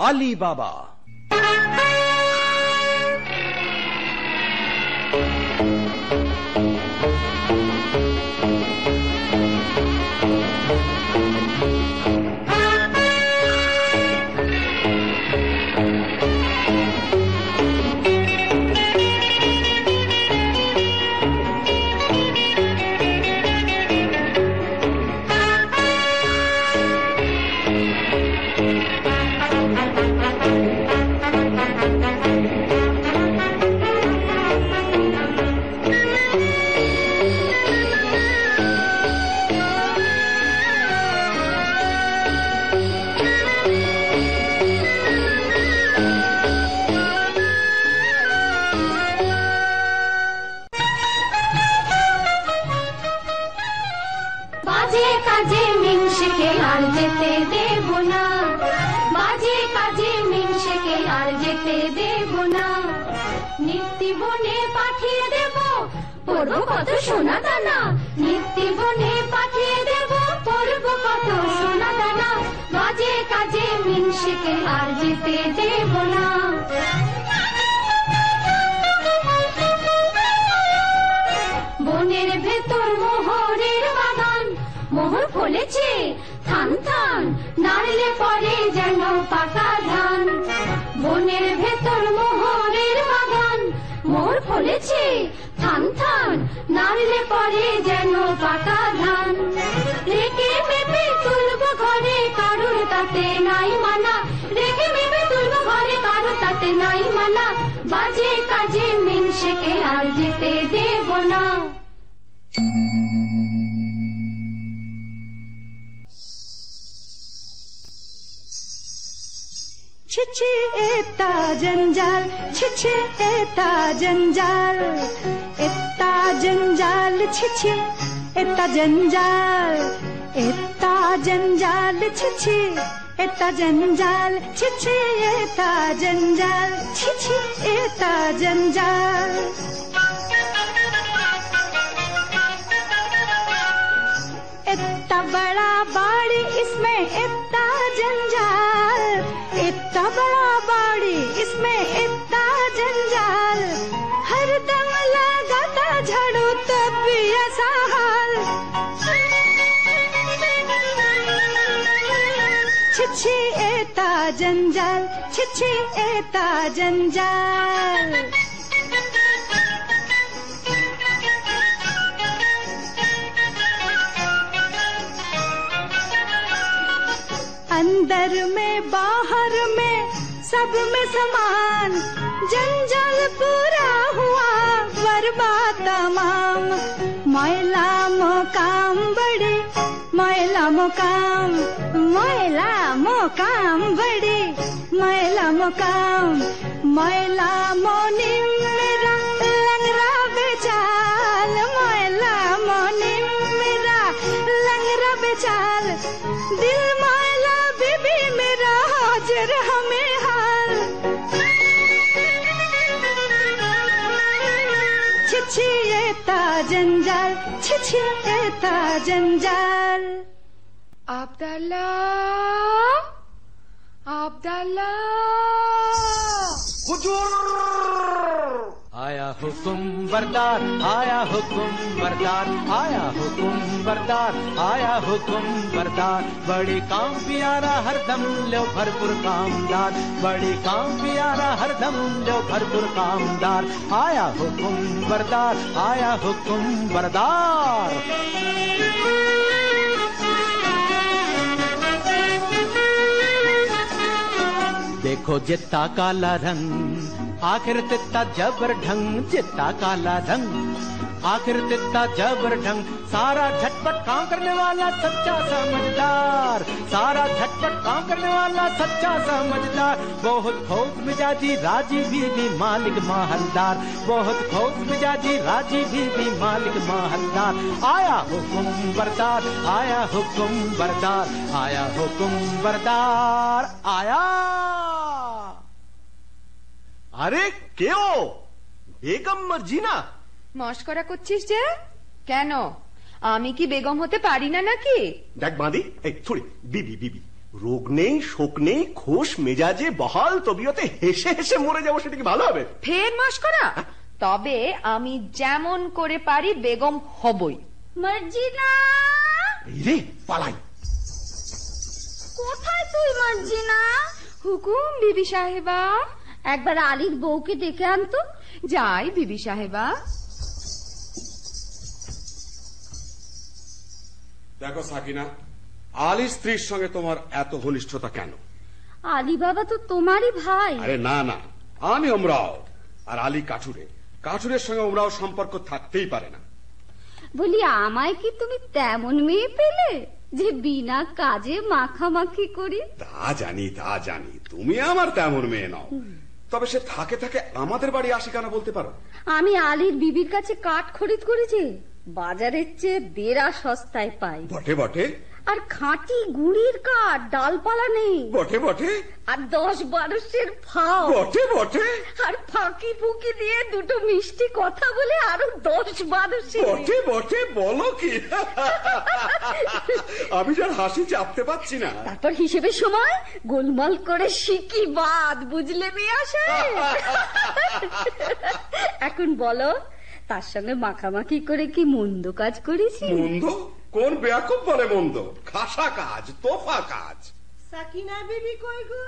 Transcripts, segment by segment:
আলী বাবা। কত সোনা দানা নিত্যি বনে পাঠিয়ে দেব, পড়ব কত সোনা দানা, বাজে কাজে মিনসেকে আর যেতে দেব না। বনের ভেতর মোহরের বাগান, মোহর ফলেছে থান থান, নাড়লে পরে যেন পাকা ধান। বনের ভেতর মোহরের বাগান, মোহর ফলেছে থান থান, নাড়লে পরে যেন পাকা ধান। রেখে মেপে তুলব ঘরে, কারুর তাতে নাই মানা, রেখে মেপে তুলব ঘরে, কারুর তাতে নাই মানা, বাজে কাজে মিনসেকে আর যেতে দেব না। छिछी एता जंजाल, छिछी एता जंजाल, एता जंजाल, छिछी एता जंजाल, एता जंजाल, छिछी एता जंजाल, छिछी एता जंजाल, छिछी एता जंजाल। इतना बड़ा बाड़ी इसमें इतना जंजाल, इतना बड़ा बाड़ी इसमें इतना जंजाल, हर दम लगाता झाड़ू तब भी ऐसा हाल। छिछी एता जंजाल, छिछी एता जंजाल। अंदर में बाहर में सब में समान, जंजाल पूरा हुआ बर्बाद तमाम। मैला मोकाम बड़ी, मैला मोकाम, मैला मोकाम बड़ी, मैला मोकाम, मैला मोनी मेरा लंगरा बेचाल, मैला मोनी मेरा लंगरा बेचाल, दिल हाजिर हमें हाल। छिछी एता जंजाल, छिछी एता जंजाल। अब्दुल्ला, अब्दुल्ला, हुजूर! आया हुकुम बरदार, आया हुकुम बरदार, आया हुकुम बरदार, आया हुकुम बरदार। बड़ी काम प्यारा हरदम लो भरपूर कामदार, बड़ी काम प्यारा हरदम लो भरपूर कामदार। आया हुकुम बरदार, आया हुकुम बरदार। देखो जितना काला रंग, आखिर तित्ता जबर ढंग, जितना काला रंग, आखिर तित्ता जबर ढंग। सारा झटपट काम करने वाला सच्चा समझदार, सारा झटपट काम करने वाला सच्चा समझदार। बहुत खूब मिजाजी राजी भी मालिक माहलदार, बहुत खूब मिजाजी राजी भी मालिक माहलदार। आया हुकुम बरदार, आया हुकुम बरदार, आया हुकुम बरदार, आया। আরে কেও বেগম মার্জিনা, মস্করা করছিস যে কেন? আমি কি বেগম হতে পারি না নাকি? দেখ বাঁধি, এই ছড়ি বিবি বিবি রোগ নেই, শোক নেই, খোশ মেজাজে বহাল তবিয়তে হেসে হেসে মরে যাবো, সেটা কি ভালো হবে? ফের মস্করা? তবে আমি যেমন করে পারি বেগম হবই। মর্জিনা, এই রে, পালাই। কোথায় তুই মর্জিনা? হুকুম বিবি সাহেবা। একবার আলীর বউকে ডেকে আনতো। যাই বিবি সাহেবা। দেখো সাকিনা, আলীর স্ত্রীর সঙ্গে তোমার এত ঘনিষ্ঠতা কেন? আলী বাবা তো তোমারই ভাই। আরে না না, আমি ওমরাও, আর আলী কাঠুরে। কাঠুরের সঙ্গে ওমরাও সম্পর্ক থাকতেই পারে না। বলি, আমায় কি তুমি তেমন মেয়ে পেলে যে বিনা কাজে মাখামাখি করি? তা জানি, তা জানি, তুমি আমার তেমন মেয়ে নও। তবে সে থাকে থাকে আমাদের বাড়ি আসে কেন বলতে পারো? আমি আলীর বিবির কাছে কাঠ খরিদ করেছি, বাজারের চেয়ে দেড়া সস্তায় পাই। বটে বটে। আর খাঁটি গুড়ির কাঠ, ডালপালা নেই। বটে বটে। আর 10-12 ফাও। বটে বটে। আর ফাঁকি ফুকি দিয়ে দুটো মিষ্টি কথা বলে আরো 10-12। বটে বটে, বলো কি? আমি যার হাসি চাপতে পারছি না। তারপর হিসেবের সময় গোলমাল করে শিকি বাদ, বুঝলে মেয়ে আসে। এখন বলো, তার সঙ্গে মাখামাখি করে কি মন্দ কাজ করেছি? মন্দ? কোন বেয়াকুব বলে মন্দ? খাসা কাজ, তোফা কাজ। সাকিনা বিবি কই গো?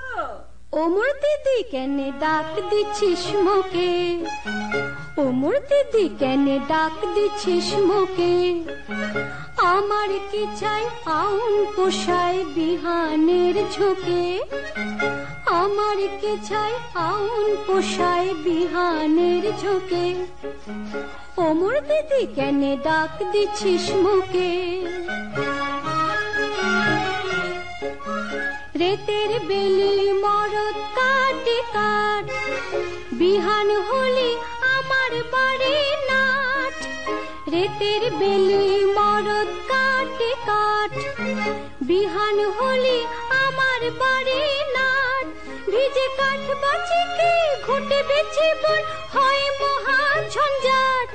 ওমর দিদি কেন ডাক দিচ্ছিস মোকে? ওমর দিদি কেন ডাক দিচ্ছিস মোকে? আমার কি চাই আউন পোষায় বিহানের ঝোঁকে? আমার কি চাই আউন পোষায় বিহানের ঝোঁকে? ওমর দিদি কেন ডাক দিচ্ছিস মোকে? রেতের বেলি মরদ কাটে কাট, বিহান হলি আমার বাড়ি নাট। রেতের বেলি মরদ কাটে কাট, বিহান হলি আমার বাড়ি নাট। ভিজে কাঠ বাঁচিকে ঘুটে বেছে বল হয় মহা ঝঞ্ঝাট।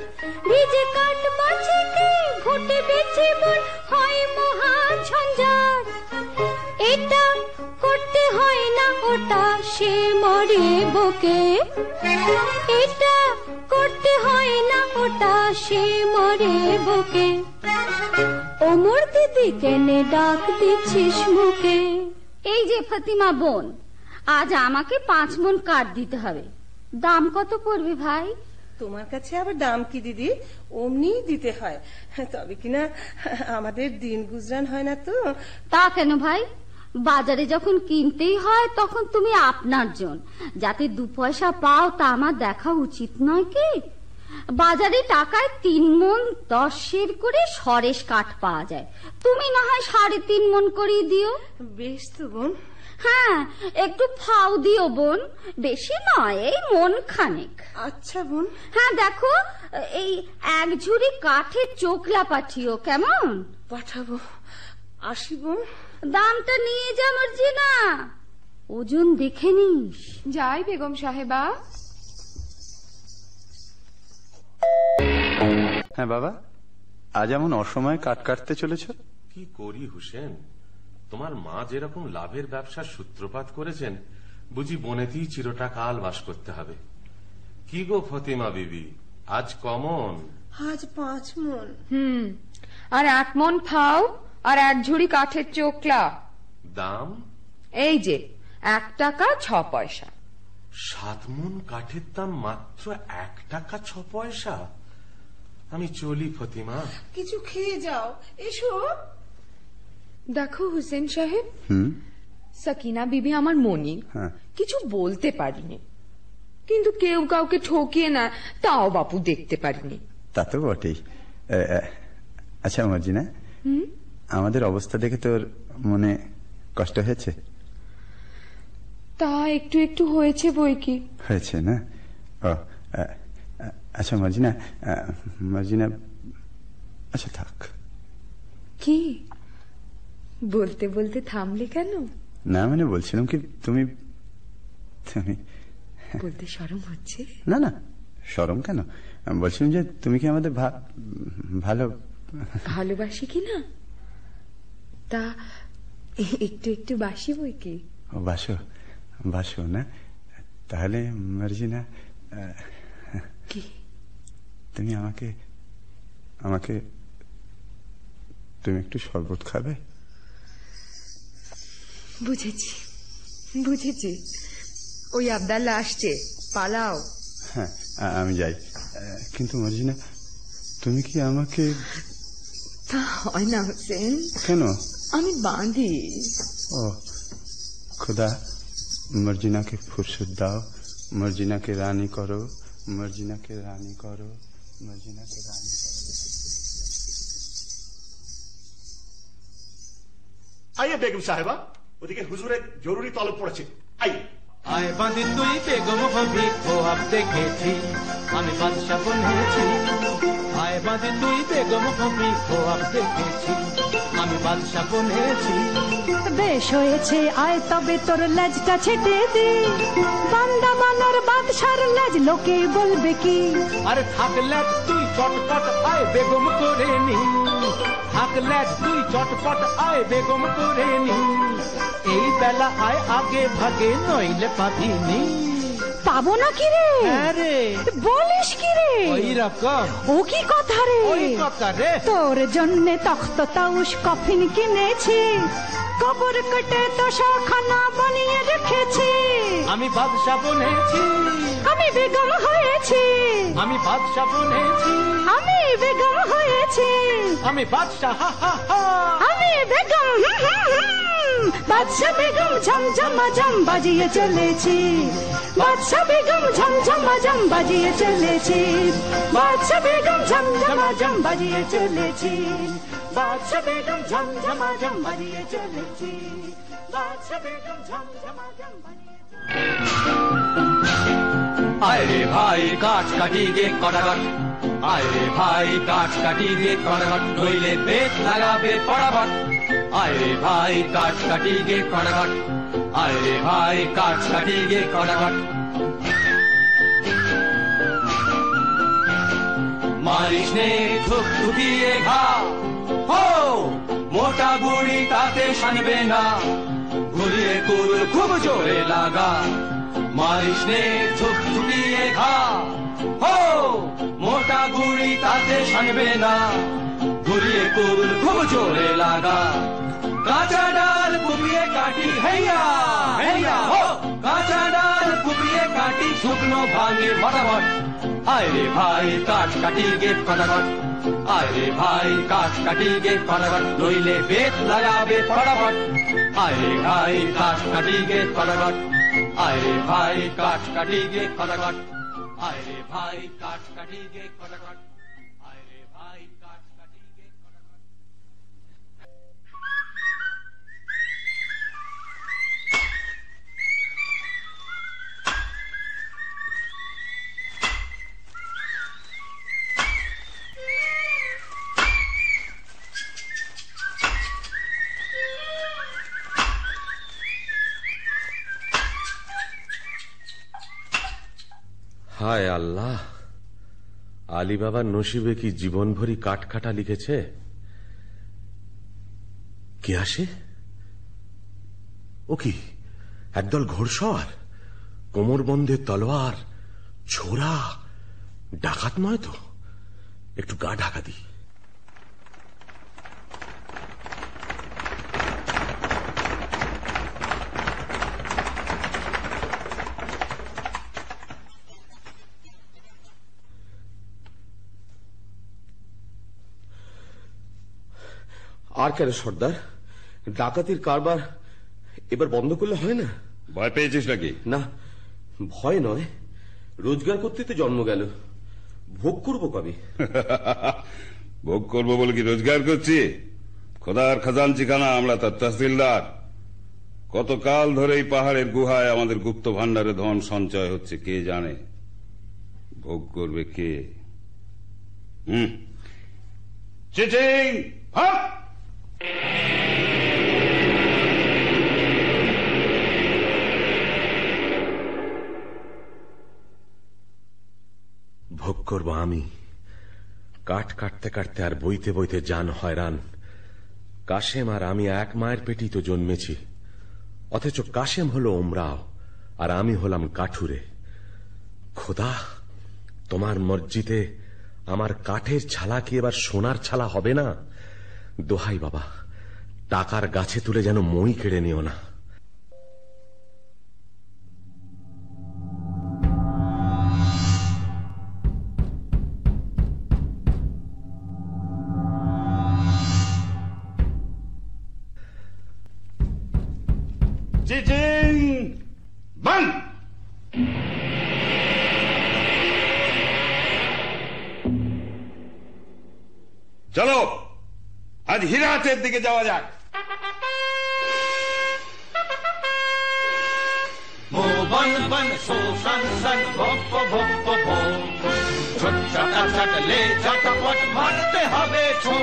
ভিজে কাঠ বাঁচিকে ঘুটে বেছে বল হয় মহা ঝঞ্ঝাট। এটা করতে হয় না ওটা সে মরে বকে। এটা করতে হয় না ওটা সে মরে বকে। ওমর দিদি কেন ডাক দিচ্ছিস মুখে? এই যে ফাতিমা বোন, আজ আমাকে 5 মণ কাঠ দিতে হবে। দাম কত পড়বে ভাই? তোমার কাছে আবার দাম কি দিদি? অমনি দিতে হয়, তবে কিনা আমাদের দিন গুজরান হয় না তো। তা কেন ভাই? বাজারে যখন কিনতেই হয় তখন তুমি আপনার জন, যাতে 2 পয়সা পাও তা আমার দেখা উচিত নয় কি? বাজারে টাকায় 3 মণ 10 সের করে সরেস কাঠ পাওয়া যায়, তুমি না হয় 3.5 মণ করে দিও। বেশ তো বোন। হ্যাঁ, একটু ফাও দিও বোন, বেশি নয়, এই মন খানেক। আচ্ছা বোন। হ্যাঁ দেখো, এই 1 ঝুড়ি কাঠের চোখলা পাঠিও, কেমন? পাঠাবো। আসি বোন। দামটা নিয়ে যা মর্জিনা, ওজন দেখে নিস। যাই বেগম সাহেবা। হ্যাঁ বাবা, আজ এমন অসময়ে কাট কাটতে চলেছ? কি করি হুসেন, তোমার মা যেরকম লাভের ব্যবসার সূত্রপাত করেছেন, বুঝি বনেতেই চিরটা কাল বাস করতে হবে। কি গো ফতিমা বিবি, আজ কমন? আজ 5 মণ। আর 1 মণ ফাও আর 1 ঝুড়ি কাঠের চোখলা। দাম? এই যে 1 টাকা 6 পয়সা। 7 মণ কাঠের দাম মাত্র 1 টাকা 6 পয়সা? আমি চলি ফতিমা। কিছু খেয়ে যাও, এসো। দেখো হুসেন সাহেব, সাকিনা বিবি আমার মনি, হ্যাঁ। কিছু বলতে পারিনি, কিন্তু কেউ কাউকে ঠকিয়ে না তাও বাপু দেখতে পারিনি। তা তো বটেই। আচ্ছা মর্জিনা, আমাদের অবস্থা দেখে তোর মনে কষ্ট হয়েছে? তা একটু একটু হয়েছে বই কি। হয়েছে না? ও আচ্ছা মর্জিনা, মর্জিনা, আচ্ছা থাক। কি বলতে বলতে থামলে কেন? না মানে বলছিলাম কি, তুমি তুমি বলতে শরম হচ্ছে? না না, শরম কেন? বলছিলাম যে তুমি কি আমাদের ভালো ভালোবাসি কি না? তা একটু একটু বাসি বই কি। বাসো বাসো না, তাহলে মার্জিনা কি? তুমি আমাকে আমাকে তুমি একটু শরবত খাবে? বুঝেছি বুঝেছি, ওই আবদাল্লা আসছে, পালাও। হ্যাঁ আমি যাই, কিন্তু মার্জিনা তুমি কি আমাকে? তা হয় না হোসেন। কেন? আমি বাঁধি। ও खुदा, मर्जिना के फुर्सत दाओ, मर्जिना के रानी करो, मर्जिना के रानी करो, मर्जिना के रानी करो। आइए बेगम साहिबा, ওদিকে হুজুরের জরুরি তলব পড়েছে। আইয়ে। আয় বাঁধি তুই বেগম হবি খোয়াব দেখেছি, আমি বাদশা বনেছি। আয় বাঁধি তুই বেগম হবি খোয়াব দেখেছি, আমি বাদশা বনেছি। বেশ হয়েছে, আয় তবে তোর লেজটা ছেটে দে, বান্দা বানর বাদশার লেজ লোকে বলবে কি? আরে থাকলে তুই চটপট আয় বেগম করে নি, থাকলে তুই চটপট আয় বেগম করে নি। এই বেলা আয় আগে ভাগে নইলে পাবিনি। পাবো না কি রে? আরে বলিস কি রে? ওই রকম। ও কি কথা রে? ওই কথা রে। তোর জন্যে তখ্ত তাউস কফিন কিনেছি, কবর কেটে তোষাখানা বানিয়ে রেখেছি। আমি বাদশা বনেছি, আমি বেগম হয়েছি, আমি বাদশা বনেছি, আমি বেগম হয়েছি, আমি বাদশা হা হা হা। আমি বেগম বাদশা বেগম ঝমঝমাঝম বাজিয়ে চলেছি, বাদশা বেগম ঝমঝমাঝম বাজিয়ে চলেছি, বাদশা বেগম ঝমঝমাঝম বাজিয়ে চলেছি, বাদশা বেগম ঝমঝমাঝম বাজিয়ে চলেছি, বাদশা বেগম ঝমঝমাঝম বাজিয়ে চলেছি। আয় রে ভাই কাঠ কাটি গে কটাঘট, আয় রে ভাই কাঠ কাটি গে কটাঘট, নইলে বেত লাগাবে পড়াঘট। আয় রে ভাই কাঠ কাটি গে কটাঘট, আয় রে ভাই কাঠ কাটি গে কটাঘট। মারিস নে থুকথুকিয়ে ঘা, হো মোটা বুড়ি তাতে শানবে না, ঘুরিয়ে কুল খুব জোরে লাগা। মারিস নে থুকথুকিয়ে ঘা, হো মোটা বুড়ি তাতে শানবে না, ঘুরিয়ে কুল খুব জোরে লাগা। কাঁচা ডাল কুপিয়ে কাটি হেয়া হেয়া হো, কাঁচা ডাল কুপিয়ে কাটি শুকনো ভাঙে ফটাফট। আয় রে ভাই কাঠ কাটি গে ফটাফট, আয় রে ভাই কাঠ কাটি গে ফটাফট, নইলে বেত লাগাবে ফটাফট। আয় রে ভাই কাঠ কাটি গে ফটাফট, আয় রে ভাই কাঠ কাটি গে ফটাফট, আয় রে ভাই কাঠ কাটি গে ফটাফট, আয় রে ভাই কাঠ কাটি গে ফটাফট। হায় আল্লাহ, আলী বাবার নসিবে কি জীবন ভরি কাঠখাটা লিখেছে। কে আসে? ও কি একদল ঘোড়সওয়ার, কোমর বন্ধে তলোয়ার, ছোরা, ডাকাত নয় তো? একটু গা ঢাকা দি। আর কেন সর্দার, ডাকাতির কারবার এবার বন্ধ করলে হয় না? ভয় পেয়েছিস নাকি? না, ভয় নয়, রোজগার করতে তো জন্ম গেল, ভোগ করবো কবে? ভোগ করবো বলে কি রোজগার করছি? খোদার খাজানচি খানা, আমরা তার তহসিলদার। কতকাল ধরে এই পাহাড়ের গুহায় আমাদের গুপ্ত ভান্ডারে ধন সঞ্চয় হচ্ছে কে জানে। ভোগ করবে কে? চিচিং হপ! ভোগ করব আমি। কাঠ কাটতে কাটতে আর বইতে বইতে জান হয়রান, কাশেম আর আমি এক মায়ের পেটেই তো জন্মেছি, অথচ কাশেম হলো ওমরাও আর আমি হলাম কাঠুরে। খোদা, তোমার মসজিদে আমার কাঠের ছালা কি এবার সোনার ছালা হবে না? দোহাই বাবা, টাকার গাছে তুলে যেন মই কেড়ে নিও না। চলো আজ হীরাহাটের দিকে যাওয়া যাক। বন বন সো সন সন ভপ ভপ ভো, ছোট চট লে চটপট মারতে হবে ছো।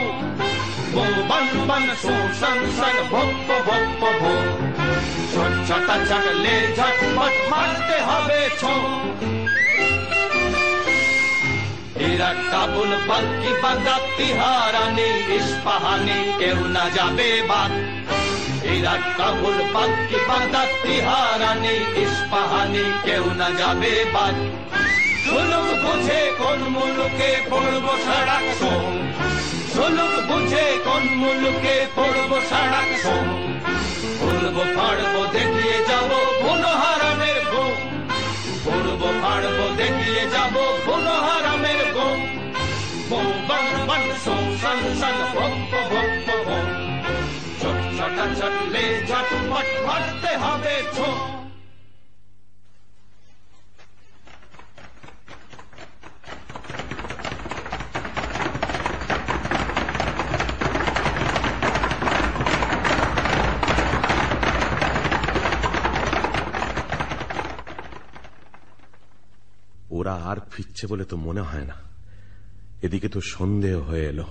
বন বন সো সন সন ভপ ভপ ভো, ছোট চট লে চটপট মারতে হবে ছো। ইরাক, কাবুল, বাল্কি, বাগদাদ, তিহারানি, ইস্পাহানি কেউ না যাবে বাদ। ইরাক, কাবুল, বাল্কি, বাগদাদ, তিহারানি, ইস্পাহানি কেউ না যাবে বাদ। সুলুক বুঝে কোন মুলুকে পড়বো সাড়াক সোম, সুলুক বুঝে কোন মুলুকে পড়বো সাড়াক সোম। পড়বো ফাড়বো দেখিয়ে যাবো কোনো হারামের ঘুম, পড়বো ফাড়বো দেখিয়ে যাবো কোনো হারামের ঘুম। বন বন সো সন সন ভপ ভপ ভপ, ছোট ছোট চটলে ঝটপট মারতে হবে ছো। ওরা আর ফিরছে বলে তো মনে হয় না। এদিকে তো সন্দেহ হয়ে এলো।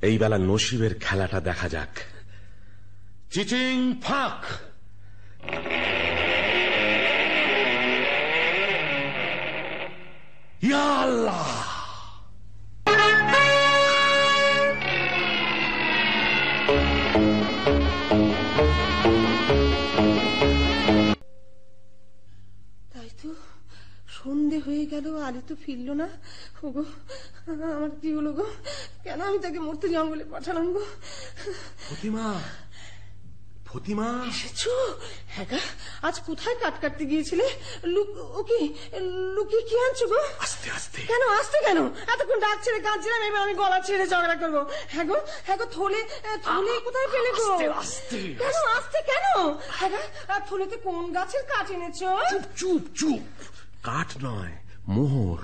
এই বেলা নসিবের খেলাটা দেখা যাক। চিচিং ফাঁক। ইয়া আল্লাহ! সন্ধে হয়ে গেল, আলী তো ফিরল না। ওগো, আমার কি হলো গো? কেন আমি তাকে মরতে জঙ্গলে পাঠালাম গো? ফতিমা, ফতিমা এসেছো? হ্যাঁ গা, আজ কোথায় কাট কাটতে গিয়েছিলে? লুকিয়ে কি আনছো গো? আস্তে আস্তে। কেন আস্তে কেন? এতক্ষণ ডাক ছেড়ে কাঁদছিলাম, এবার আমি গলা ছেড়ে ঝগড়া করবো? হ্যাঁ গো, থলে কোথায় পেলে গো? আস্তে কেন আস্তে কেন? হ্যাঁ গা, থলেতে কোন গাছের কাঠ এনেছো? চুপ চুপ চুপ, কাঠ নয়, মোহর।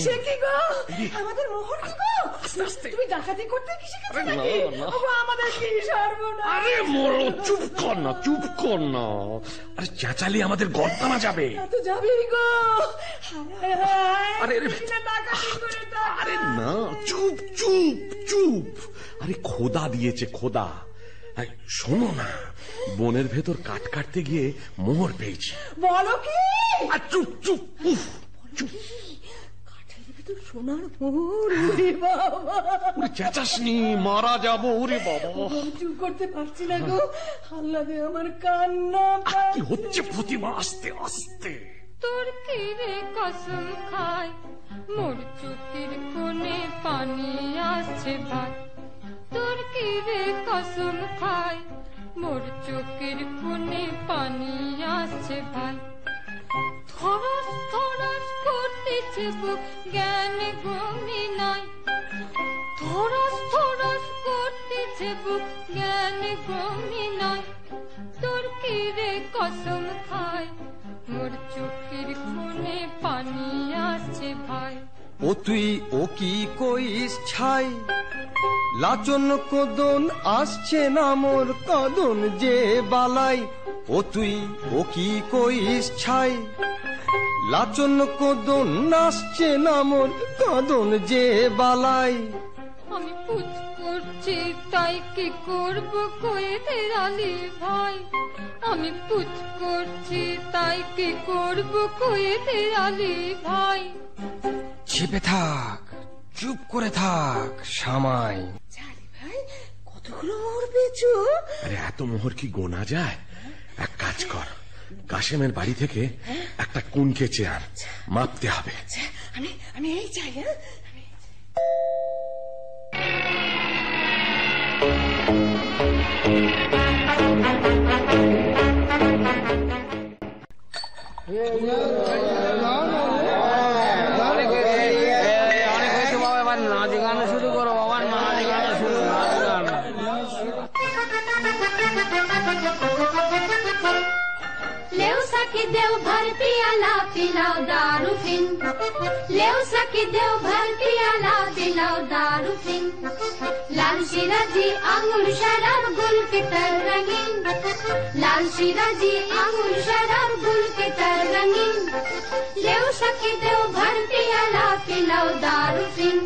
সে কি গো? আমাদের মোহর কি গো? তুমি ডাকাতি করতে কি শিখেছো নাকি? আমাদের কি সর্বনাশ! আরে মোড়ো, চুপ কর না, চুপ কর না। আরে চেঁচালি আমাদের গর্দানা যাবে। তো যাবেই গো। আরে আরে না, চুপ চুপ চুপ। আরে খোদা দিয়েছে, খোদা। শোনো না, বনের ভেতর কাঠ কাটতে গিয়ে মোহর পেয়েছি। বলো কি? আর চুপ চুপ, চুপ। কাঠের ভেতর সোনার মোহর! ওরে বাবা, ওরে চেঁচাসনি, মারা যাবো। ওরে বাবা, চুপ করতে পারছি না গো। আল্লাহ দে আমার কান্না। কি হচ্ছে ফতিমা? আস্তে আস্তে। তোর কি রে কসম খায়, মোর চোখের কোণে পানি আসছে ভাই। তোর কি রে কসম খায়, মোর চোখের কোণে পানি আসছে ভাই। থরস থরস করতেছে বুক, জ্ঞান গমি নাই। থরস থরস করতেছে বুক, জ্ঞান গমি নাই। তোর কি রে কসম খায়, মোর চোখের কোণে পানি আসছে ভাই। ও তুই ও কি কইস ছাই, লাচন কদন আসছে না মোর কদন যে বালাই। ও তুই ও কি কইস ছাই, লাচন কদন আসছে না মোর কদন যে বালাই। আমি পুজ করছি তাই কি করব কইতে আলী ভাই। আমি পুজ করছি তাই কি করব কইতে আলী ভাই। চেপে থাক, চুপ করে থাক সামাই। কচু। আরে এত মোহর কি গোনা যায়? এক কাজ কর, কাশেমের বাড়ি থেকে একটা কুনকে চেয়ার মাপতে হবে। আমি এই চাই। হ্যাঁ, लेव सके देव भर पियाला पिलाओ दारू फिन, लेव सके देव भर पियाला पिलाओ दारू फिन। लाल शिराजी आंगुर शराब गुल के तर रंगीन, लाल शिराजी आंगुर शराब गुल के तर रंगीन। लेव सके देव भर पियाला पिलाओ दारू फिन।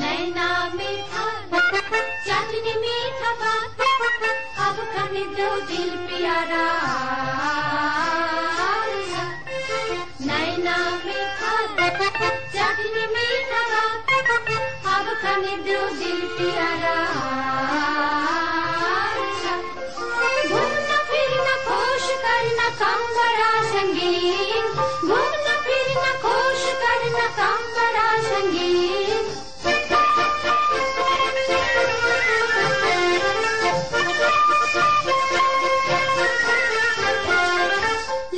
नैना मीठा चांदनी मीठा बात, अब खाने दो दिल प्यारा। नैना मीठा चांदनी मीठा बात, अब खाने दो दिल प्यारा। घूमना फिरना खुश करना काम बड़ा संगीन, घूमना फिरना खुश करना काम बड़ा संगीन।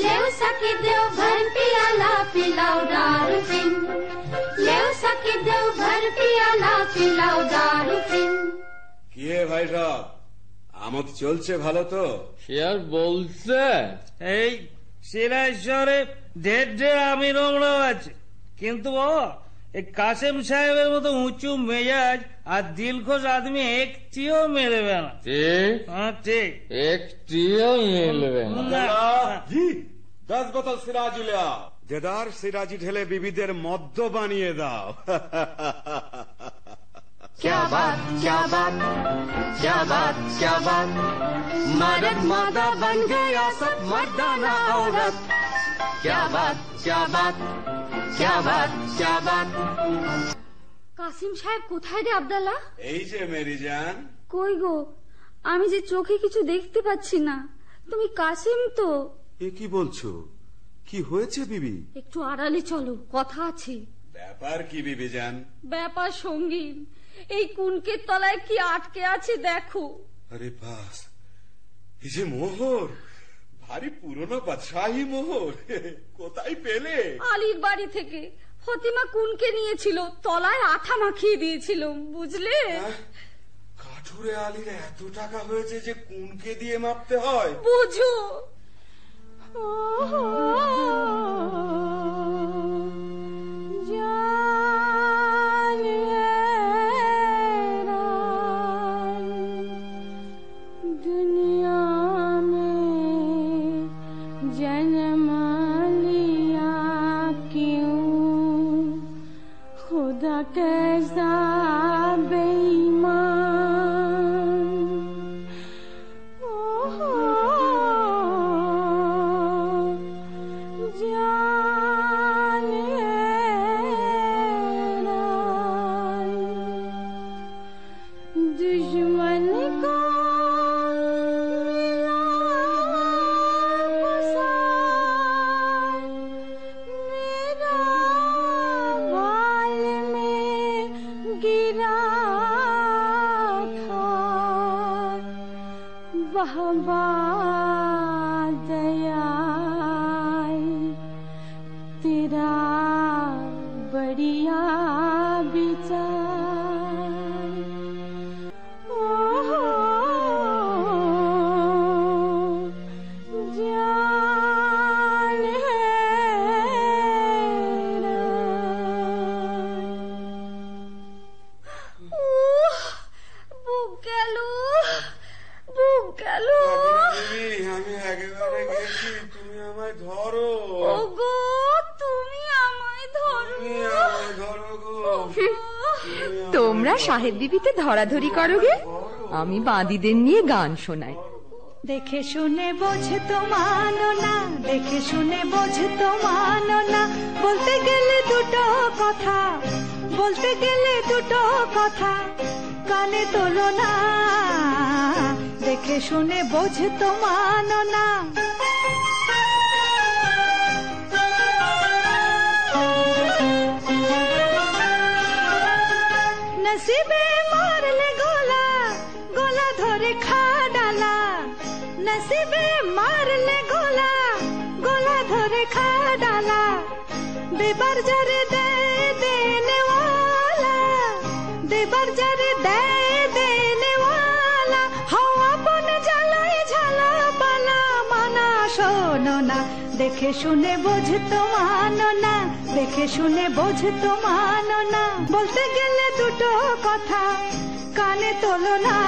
लेव सके देव भर पियाला पिलाओ दारू फिन, लेव सके देव भर पियाला पिलाओ दारू फिन। কিয়ে ভাই সাহেব, আমোদ চলছে ভালো তো? সে আর বলছে, এই সিরাজরে ঢের ঢের আমি রমরাও আছে, কিন্তু বাবা এই কাসেম সাহেবের মতো উঁচু মেজাজ আর দিলখোশ আদমি একটিও মিলবে না। ঠিক একটিও মিলবে না। জি 10 বোতল সিরাজি লাও। দেদার সিরাজি ঢেলে বিবিদের মদ্য বানিয়ে দাও। क्या बात क्या बात क्या बात क्या बात, मर्द मादा बन गया सब मर्दाना औरत। क्या बात क्या बात क्या बात क्या बात। কাসিম সাহেব কোথায় রে আব্দাল্লাহ? এই যে মেরি জান। কই গো, আমি যে চোখে কিছু দেখতে পাচ্ছি না। তুমি কাসিম তো? এ কি বলছো? কি হয়েছে বিবি? একটু আড়ালে চলো, কথা আছে। ব্যাপার কি বিবি জান? ব্যাপার সঙ্গীন, এই কুনকের তলায় কি আটকে আছে দেখো। আরে বাস, এই যে মোহর, ভারী পুরনো বাদশাহী মোহর, কোথায় পেলে? আলীর বাড়ি থেকে ফতিমা কুনকে নিয়েছিল, তলায় আঠা মাখিয়ে দিয়েছিল, বুঝলে? কাঠুরে আলীর এত টাকা হয়েছে যে কুনকে দিয়ে মাপতে হয়? বুঝো। दुनिया में जन्म लिया क्यों, खुदा कैसा बेईमान। दुश्मन को मिला पसार, मेरा बाल में गिरा खार। बहबा दयाल तेरा बढ़िया विचार। जान है বুক গেল, বুক গেল। আমি একেবারে গেছি, তুমি আমায় ধরো। ওগো তুমি আমায় ধরো, ধরো গো। তোমরা সাহেব বিবিতে ধরাধরি করো গে, আমি বাঁদিদের নিয়ে গান শোনাই। দেখে শুনে বোঝে তো মানো না, দেখে শুনে বোঝে তো মানো না, বলতে গেলে দুটো কথা, বলতে গেলে দুটো কথা কানে তোলো না, দেখে শুনে বোঝে তো মানো না। নসিবে মারলে গোলা, গোলা ধরে খা ডালা, নসিবে মারলে গোলা, গোলা ধরে খা ডালা, দেবার যারে দেয় দেনেওয়ালা, দেবার যারে দেয় দেনেওয়ালা, হাওয়া বনে জ্বালায় ঝালা পালা, মানা শোনো না, দেখে শুনে বোঝে তো মানো না, দেখে শুনে বোঝে তো মানো না, বলতে গেলে দুটো কথা কানে তোলো না,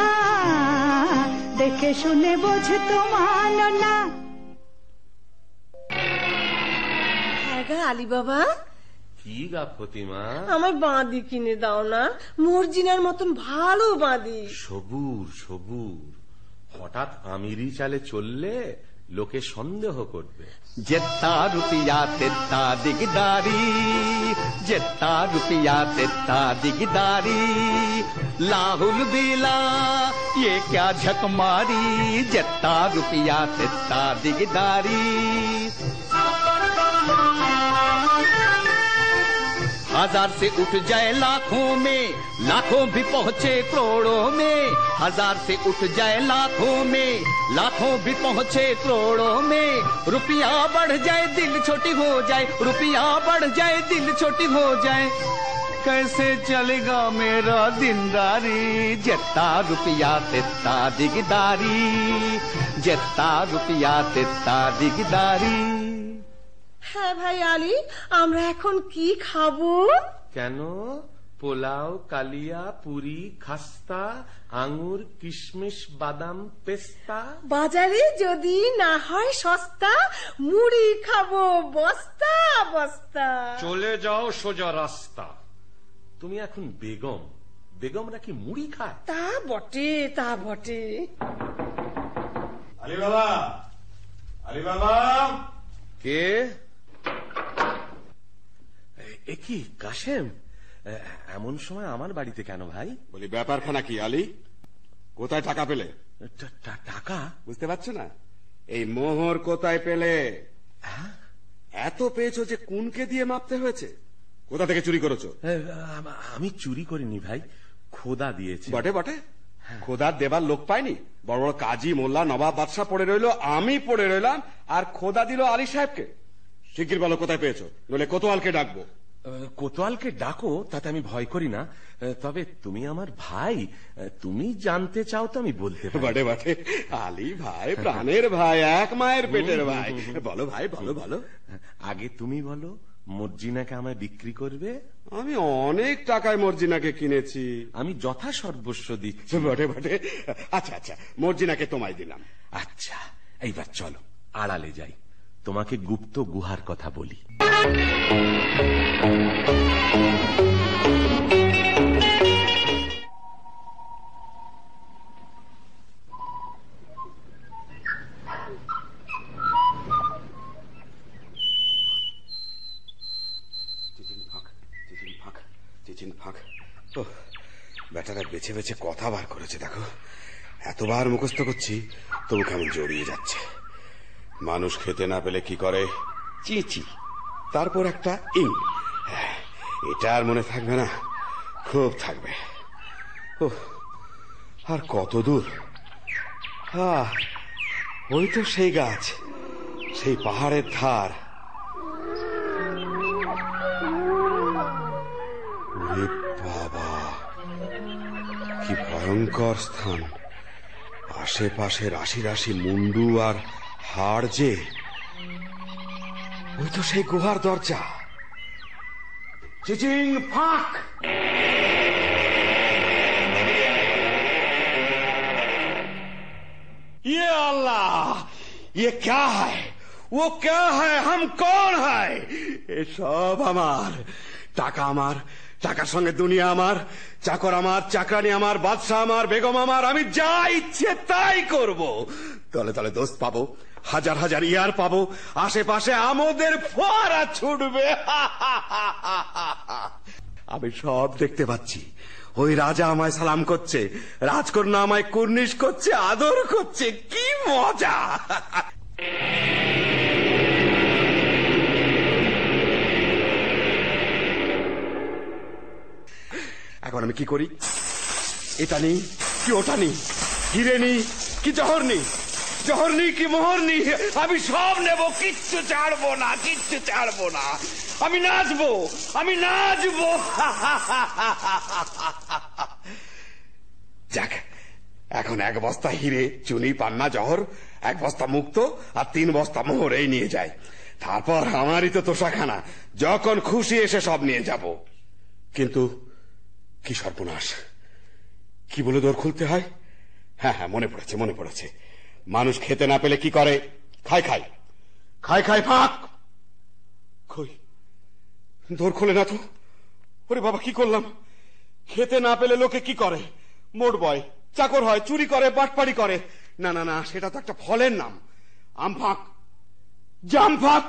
দেখে শুনে বোঝে তো মানো না। হ্যাঁ গা আলী বাবা, কি গা ফতিমা? আমার বাঁধি কিনে দাও না, মর্জিনার মতন ভালো বাঁধি। সবুর সবুর, হঠাৎ আমিরি চালে চললে লোকে সন্দেহ করবে। जितना रुपया तितना दिगदारी, जितना रुपया तितना दिगदारी, लाहुल बेला ये क्या झक मारी, जितना रुपया तितना दिगदारी। हजार से उठ जाए लाखों में, लाखों भी पहुंचे करोड़ों में, हजार से उठ जाए लाखों में, लाखों भी पहुंचे करोड़ों में, रुपया बढ़ जाए दिल छोटी हो जाए, रुपया बढ़ जाए दिल छोटी हो जाए, कैसे चलेगा मेरा दिनदारी, जितना रुपया तितना दिगदारी, जितना रुपया तितना दिगदारी। হ্যাঁ ভাই আলী, আমরা এখন কি খাবো? কেন? পোলাও, কালিয়া, পুরি, খাস্তা, আঙ্গুর, কিশমিশ, বাদাম, পেস্তা। বাজারে যদি না হয় সস্তা, মুড়ি খাবো বস্তা বস্তা। চলে যাও সোজা রাস্তা। তুমি এখন বেগম, বেগমরা কি মুড়ি খায়? তা বটে, তা বটে। আলী বাবা, আলী বাবা। কে? এ কি কাশেম, এমন সময় আমার বাড়িতে কেন ভাই? বলি ব্যাপারখানা কি আলী? কোথায় টাকা পেলে? টাকা? বুঝতে পারছো না? এই মোহর কোথায় পেলে? এত পেয়েছো যে কোনকে দিয়ে মাপতে হয়েছে? কোথা থেকে চুরি করেছো? আমি চুরি করিনি ভাই, খোদা দিয়েছে। বটে বটে, খোদার দেবার লোক পাইনি। বড় বড় কাজী, মোল্লা, নবাব, বাদশাহ পড়ে রইলো, আমি পড়ে রইলাম, আর খোদা দিল আলী সাহেবকে। শিগগির বলো কোথায় পেয়েছো, নইলে কোতোয়ালকে ডাকবো। কোতোয়ালকে ডাকো, তাতে আমি ভয় করি না। তবে তুমি আমার ভাই, তুমি জানতে চাও তো আমি বলতে পারি। বটে বটে, আলী ভাই প্রাণের ভাই, এক মায়ের পেটের ভাই। বলো ভাই, বলো বলো। আগে তুমি বলো, মর্জিনাকে আমায় বিক্রি করবে? আমি অনেক টাকায় মর্জিনাকে কিনেছি। আমি যথা সর্বস্ব দিচ্ছি। বটে বটে, আচ্ছা আচ্ছা, মর্জিনাকে তোমায় দিলাম। আচ্ছা, এইবার চলো আড়ালে যাই, তোমাকে গুপ্ত গুহার কথা বলি। বেটারা বেছে বেছে কথা বার করেছে দেখো, এতবার মুখস্থ করছি তবু কেমন জড়িয়ে যাচ্ছে। মানুষ খেতে না পেলে কি করে? চিচি, তারপর একটা ইং। এটা আর মনে থাকবে না? খুব থাকবে। আর কত দূর? ওই তো সেই গাছ, সেই পাহাড়ের ধার। ওরে বাবা, কি ভয়ঙ্কর স্থান! আশেপাশে রাশি রাশি মুন্ডু আর হাড় যে। ওই তো সেই গুহার দরজা। চিচিং ফাঁক! ये अल्लाह, ये क्या है? वो क्या है? हम कौन है? ये सब আমার টাকা, আমার টাকার সঙ্গে দুনিয়া আমার, চাকর আমার, চাকরানি আমার, বাদশা আমার, বেগম আমার, আমি যা ইচ্ছে তাই করব। তলে তলে দোস্ত পাবো, হাজার হাজার ইয়ার পাবো, আশেপাশে আমাদের ফোয়ারা ছুটবে। আমি সব দেখতে পাচ্ছি। ওই রাজা আমায় সালাম করছে, রাজকন্যা আমায় কুর্নিশ করছে, আদর করছে, কি মজা। এখন আমি কি করি? এটা নেই কি ওটা নেই, হিরে নেই কি জহর নেই, জহর নেই কি মোহর নেই, আমি সব নেব, কিচ্ছু ছাড়বো না, কিচ্ছু ছাড়বো না। আমি নাচবো, আমি নাচবো। যাক, এখন 1 বস্তা হিরে, চুনি, পান্না, জহর, 1 বস্তা মুক্ত আর 3 বস্তা মোহর এই নিয়ে যাই। তারপর আমারই তো তোষাখানা, যখন খুশি এসে সব নিয়ে যাব। কিন্তু কি সর্বনাশ, কি বলে দোর খুলতে হয়? হ্যাঁ হ্যাঁ, মনে পড়েছে, মনে পড়েছে। মানুষ খেতে না পেলে কি করে? খায় খায়, খায় খায় ফাঁক। কই, দোর খোলে না তো। ওরে বাবা, কি করলাম? খেতে না পেলে লোকে কি করে? মোট বয়, চাকর হয়, চুরি করে, বাটপাড়ি করে। না না না, সেটা তো একটা ফলের নাম। আম ফাঁক, জাম ফাঁক,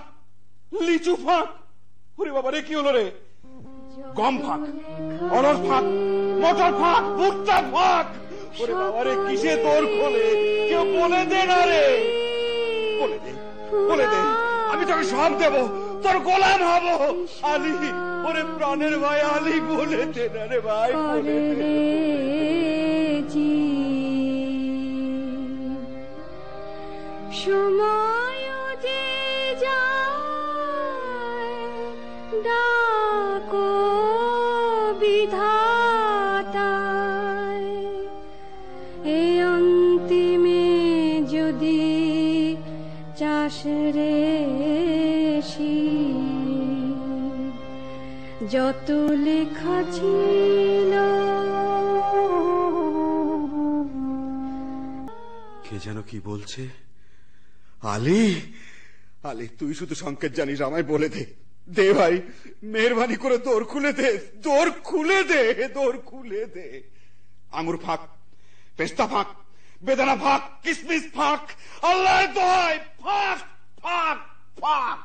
লিচু ফাঁক। ওরে বাবা রে, কি হলো রে? গম ফাঁক, অরড় ফাঁক, মটর ফাঁক, ভুট্টা ফাঁক। ওরে বাবা রে, কিসে দোর খোলে? কেউ বলে দে না রে, বলে দে, বলে দে, আমি তোকে সব দেব, তোর গোলাম হব। আলী, ওরে প্রাণের ভাই আলী, বলে দে না রে ভাই, বলে দে। সময় যে যায়, ডাকো বিধাতায়, এই অন্তিমে যদি চাষ রে যত লেখা ছিল। কে যেন কি বলছে? আলী, আলী, তুই শুধু সংকেত জানিস, আমায় বলে দে। দে ভাই, মেহরবানি করে দোর খুলে দে, দোর খুলে দে, দোর খুলে দে। আঙুর ফাঁক, পেস্তা ফাঁক, বেদানা ফাঁক, কিসমিস ফাঁক, আল্লাহ দোহাই ফাঁক, ফাঁক, ফাঁক।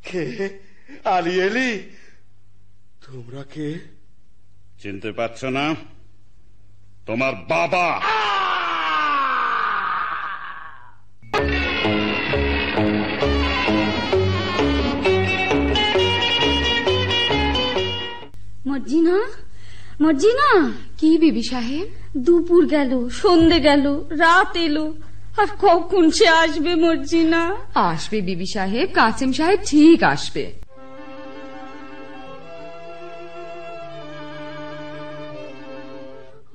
কে? আলী এলি? তোমরা কে? চিনতে পারছ না? তোমার বাবা। মর্জিনা, মর্জিনা। কি বিবি সাহেব? দুপুর গেল, সন্ধে গেল, রাত এলো, আর কখন সে আসবে মর্জিনা? আসবে বিবি সাহেব, কাসেম সাহেব ঠিক আসবে।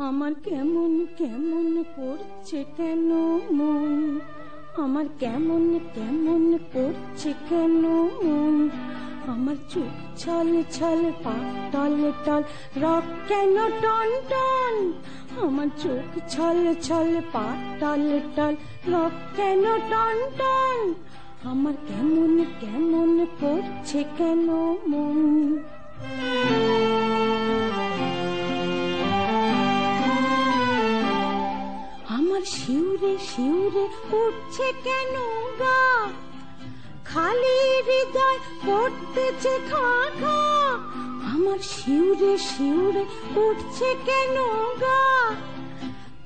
আমার কেমন কেমন করছে কেন মন, আমার কেমন কেমন করছে কেন মন, আমার চোখ ছল ছল, পা টল টল, রক কেন টন টন, আমার চোখ ছল ছল, পা টল টল, রক কেন টন টন, আমার কেমন কেমন করছে কেন মন। আমার শিউরে শিউরে উঠছে কেন গা, খালি হৃদয় পড়তেছে খা খা, আমার শিউরে শিউরে উঠছে কেন গা,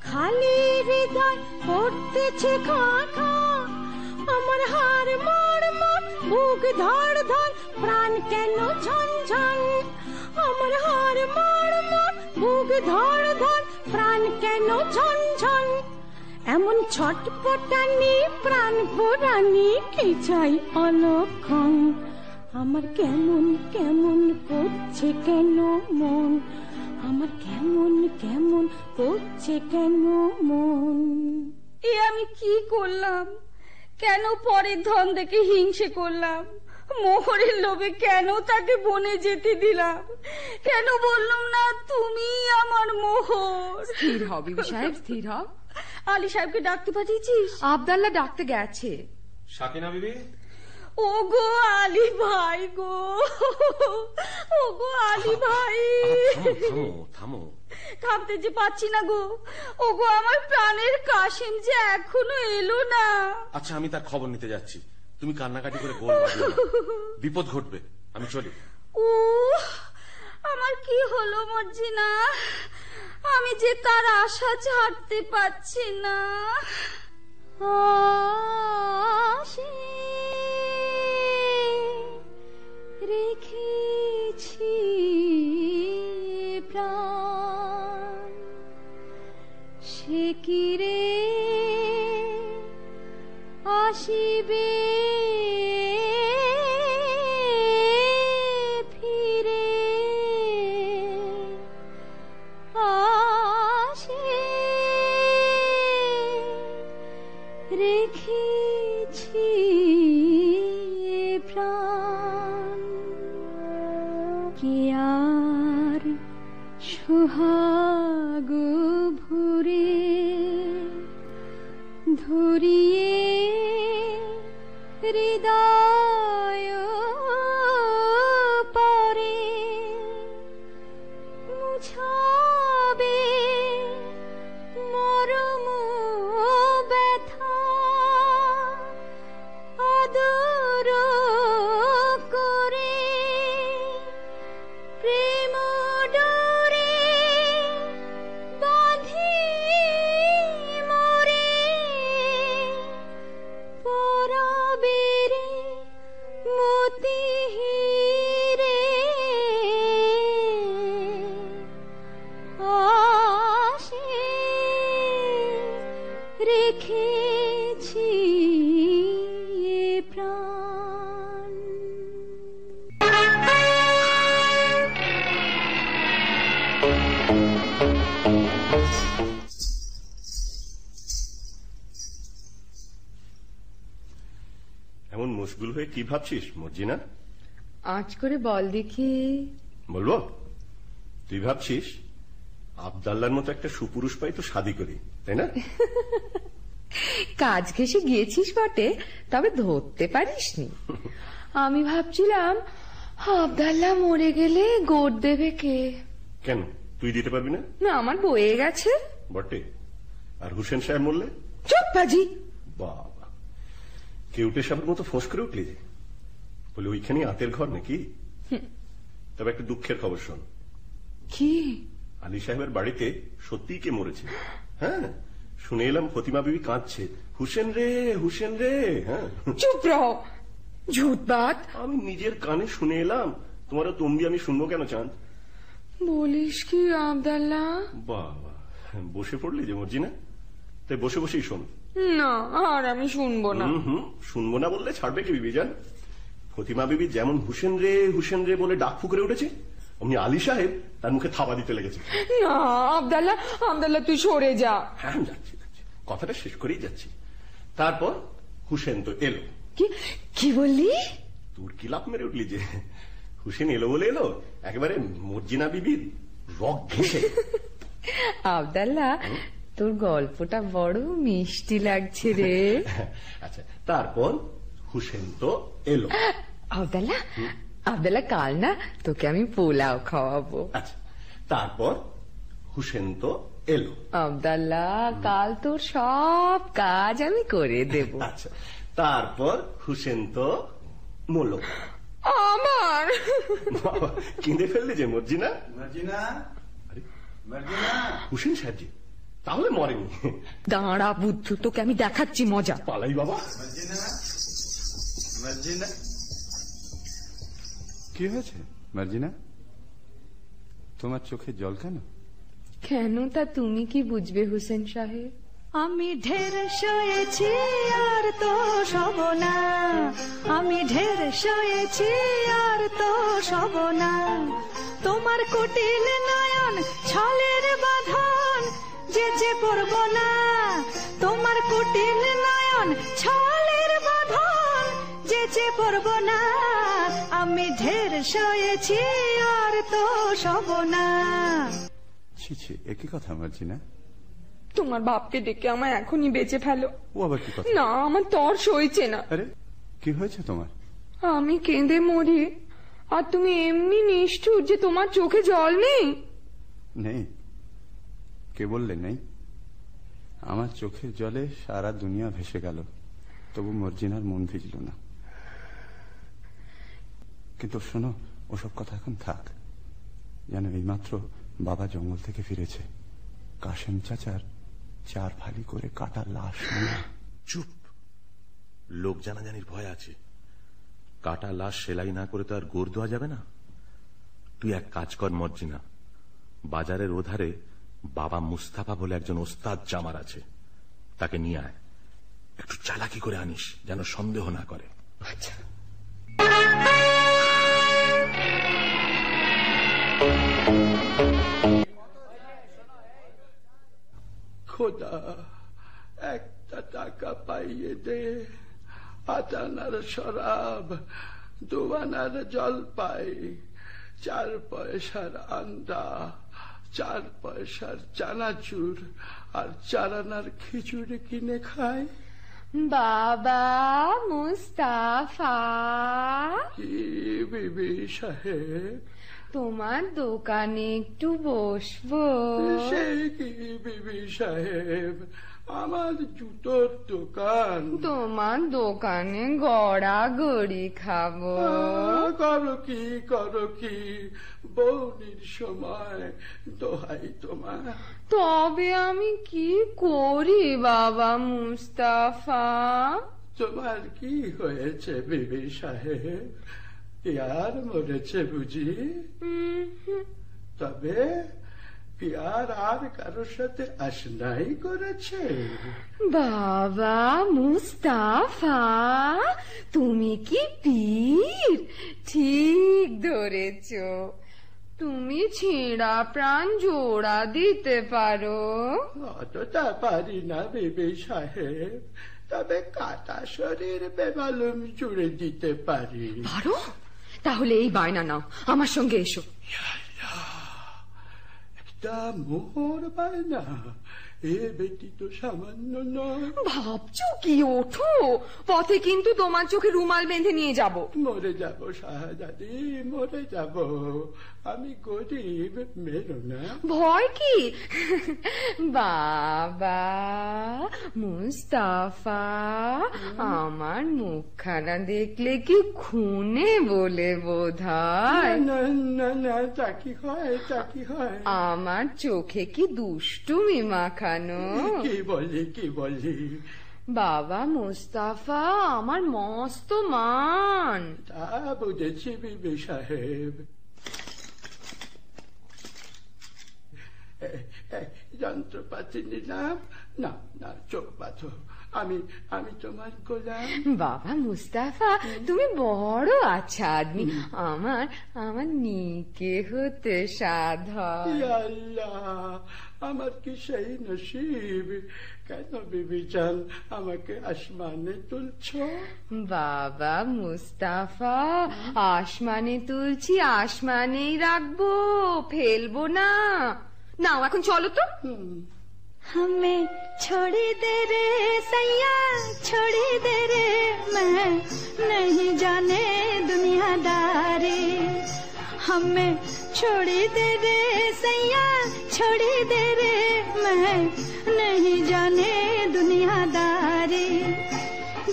খালি হৃদয় পড়তেছে খা খা, আমার হাড় মার মার, বুক ধড় ধড়, প্রাণ কেন ঝন ঝন, আমার হাড় মার মার, বুক ধড় ধড়, প্রাণ কেন ঝন ঝন, এমন ছটপটানি প্রাণ পোড়ানি কি চাই অলক্ষণ, আমার কেমন কেমন করছে কেন মন, আমার কেমন কেমন করছে কেন মন। এ আমি কি করলাম? কেন পরের ধন দেখে হিংসে করলাম? মোহরের লোভে কেন তাকে বনে যেতে দিলাম? কেন বললাম না তুমি আমার মোহর? স্থির হ বিবি সাহেব, স্থির হ। আলী সাহেবকে ডাকতে পাঠিয়েছিস? আবদাল্লাহ ডাকতে গেছে। সাকিনা বিবি, ও গো আলী ভাই গো, ও গো আলী ভাই। থামো থামো। থামতে যে পাচ্ছি না গো। ও গো আমার প্রাণের কাশিম যে এখনো এলো না। আচ্ছা আমি তার খবর নিতে যাচ্ছি, তুমি কান্নাকাটি করে গোল বাঁধিও না, বিপদ ঘটবে। আমি চলি। ও আমার কি হলো মর্জিনা, আমি যে তার আশা ছাড়তে পারছি না। আশে রেখেছি প্রাণ, সে কি রে আসিবে ফিরে, আশে রেখেছি প্রাণ, কি আর সোহাগ ভরে ধরিয়ে হৃদয় পরে মুছাবে মরম ব্যথা, আদর করে প্রেম ডোরে বাঁধি মরে, পরাবে রে মতি হিরে, আশে রেখেছি প্রাণ। এমন মশগুল হয়ে কি ভাবছিস মর্জিনা? আঁচ করে বল দেখি। বলবো? তুই ভাবছিস আবদাল্লার মতো একটা সুপুরুষ পাই তো শাদি করি, তাই না? কাজ ঘেসে গিয়েছিস বটে, তবে ধরতে পারিসনি। আমি ভাবছিলাম আবদাল্লাহ মরে গেলে গোদ দেবে কে? কেন, তুই দিতে পারবি না? না, আমার বয়ে গেছে বটে। আর হুসেন সাহেব মরলে? চুপ বাজি। বাবা, কেউটে সাহেবের মতো ফোঁস করে উঠলি যে। বলে ওইখানে আতের ঘর নাকি? তবে একটা দুঃখের খবর শোন। কি? আলী সাহেবের বাড়িতে সত্যিই কে মরেছে। হ্যাঁ, শুনে এলাম ফতিমা বিবি কাঁদছে, হুসেন রে হুসেন রে। হ্যাঁ, চুপ রহ, ঝুটবাত। আমি নিজের কানে শুনে এলাম, তোমারও তম্বি আমি শুনবো কেন চাঁদ? বলিস কি আবদাল্লাহ? বাবা, বসে পড়লি যে মর্জিনা, তাই বসে বসেই শোন। না, আর আমি শুনবো না। শুনবো না বললে ছাড়বে কি বিবি জান? ফতিমা বিবি যেমন হুসেন রে বলে ডাক ফুকরে উঠেছে, অমনি আলী সাহেব তার মুখে থাবা দিতে লেগেছে। না আবদাল্লাহ, আবদাল্লাহ তুই সরে যা। হ্যাঁ আমি যাচ্ছি, কথাটা শেষ করেই যাচ্ছি। তারপর হুসেন তো এলো। কি বললি? তোর কি লাভ মেরে উঠলি যে? হুসেন এলো বলে এলো, একেবারে মর্জিনা বিবির রক ঘেঁষে। আবদাল্লাহ, তোর গল্পটা বড় মিষ্টি লাগছে রে। আচ্ছা, তারপর হুসেন তো এলো। আবদাল্লাহ, আবদাল্লাহ কাল না তোকে আমি পোলাও খাওয়াবো। আচ্ছা, তারপর হুসেন তো এলো। আবদাল্লাহ, কাল তোর সব কাজ আমি করে দেব। আচ্ছা, তারপর হুসেন তো মলো। আমার কিনে ফেললে যে মর্জিনা। মর্জিনা, মর্জিনা। হুসেন সাহেবজি তাহলে মরেনি। দাঁড়া বুদ্ধু, তোকে আমি দেখাচ্ছি মজা। পালাই বাবা। মর্জিনা, মর্জিনা। কি হয়েছে মর্জিনা? তোমার চোখে জল কেন? কেন তা তুমি কি বুঝবে হুসেন সাহেব? আমি ঢের শুয়েছি আর তো সব না, আমি ঢের সয়েছি আর তো সব না। তোমার কুটিল নয়ন ছলের বাঁধন যে যে পড়ব না, তোমার কুটিল নয়ন ছলের বাঁধন যে যে পড়ব না। আমি ঢের সয়েছি আর তো সব না। ছি ছি, একই কথা মার্জিনা। তোমার বাপকে ডেকে আমায় এখনই বেঁচে ফেলো। ও আবার কি কথা? না, আমার তর সইছে না। আরে কি হয়েছে তোমার? আমি কেঁদে মরি আর তুমি এমনি নিষ্ঠুর যে তোমার চোখে জল নেই। নেই? কে বললে নেই? আমার চোখের জলে সারা দুনিয়া ভেসে গেল, তবু মর্জিনার মন ভিজল না। কিন্তু শোনো, ওসব কথা এখন থাক। জানো, এইমাত্র বাবা জঙ্গল থেকে ফিরেছে। কাশেম চাচার 4 ফালি করে কাটা লাশ। চুপ, লোক জানাজানির ভয় আছে। কাটা লাশ সেলাই না করে তো আর গোর দেওয়া যাবে না। তুই এক কাজ কর মর্জিনা, বাজারের ওধারে বাবা মুস্তাফা বলে একজন ওস্তাদ জামার আছে, তাকে নিয়ে আয়। একটু চালাকি করে আনিস, যেন সন্দেহ না করে। আচ্ছা। খোদা, একটা টাকা পাইয়ে দে। আটানার শরাব, 2 আনার জলপাই, 4 পয়সার আন্ডা, 4 পয়সার চানাচুর আর 4 আনার খিচুড়ি কিনে খাই। বাবা মুস্তাফা। কি বিবি সাহেব? তোমার দোকানে একটু বসবো? সেই কি বিবি সাহেব, আমার জুতোর দোকান। তোমার দোকানে গড়াগড়ি খাবো। করো কি, করো কি, বৌনির সময়, দোহাই তোমার। তবে আমি কি করি বাবা মুস্তাফা? তোমার কি হয়েছে বিবি সাহেব? পিয়ার মরেছে বুঝি? তবে পিয়ার আর কারোর সাথে আশনাই করেছে? বাবা মুস্তাফা, তুমি কি পীর? ঠিক ধরেছ। তুমি ছেঁড়া প্রাণ জোড়া দিতে পারো? অতটা পারি না বিবি সাহেব, তবে কাটা শরীর বেমালুম জুড়ে দিতে পারি। পারো? তাহলে এই বায়না নাও, আমার সঙ্গে এসো। একটা মোহর বায়না, এ বেটি তো সামান্য নয়। ভাবছো কি? ওঠো, পথে কিন্তু তোমার চোখে রুমাল বেঁধে নিয়ে যাব। মরে যাব শাহজাদি, মরে যাব। আমি গরিব, মেরো না। ভয় কি? বাবা মুস্তাফা, আমার মুখখানা দেখলে কি খুনে বলে বোধ হয়? না না না, তা কি হয়, তা কি হয়? আমার চোখে কি দুষ্টুমি মাখানো? কি বললি, কি বললি? বাবা মুস্তাফা আমার মস্ত মান। তা বুঝেছি বিবি সাহেব। যন্ত্রপাতি নিলাম, না না, চোখ বাঁধো। আমি তোমার গোলাম। বাবা মুস্তাফা, তুমি বড় আচ্ছা আদমি। আমার নিকে হতে সাধ। আল্লাহ, আমার কি সেই নসিব? কেন বিবি জান আমাকে আসমানে তুলছ? বাবা মুস্তাফা, আসমানে তুলছি, আসমানেই রাখবো, ফেলবো না। নাও এখন চলো তো। हमें छोड़ी दे रे सैया, छोड़ी दे रे, मैं नहीं जाने दुनियादारी। हमें छोड़ी दे रे सैया, छोड़ी दे रे, मैं नहीं जाने दुनियादारी।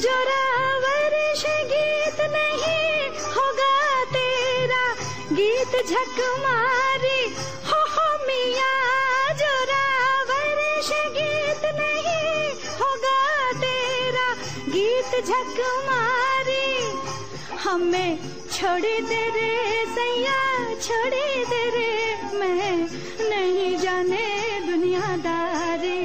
जोरावर से गीत नहीं होगा तेरा, गीत झक मारी हो मिया। जोरावर से गीत नहीं होगा तेरा, गीत झक मारी। हमें छोड़ी दे रे सैया, छोड़ी दे रे, मैं नहीं जाने दुनियादारी।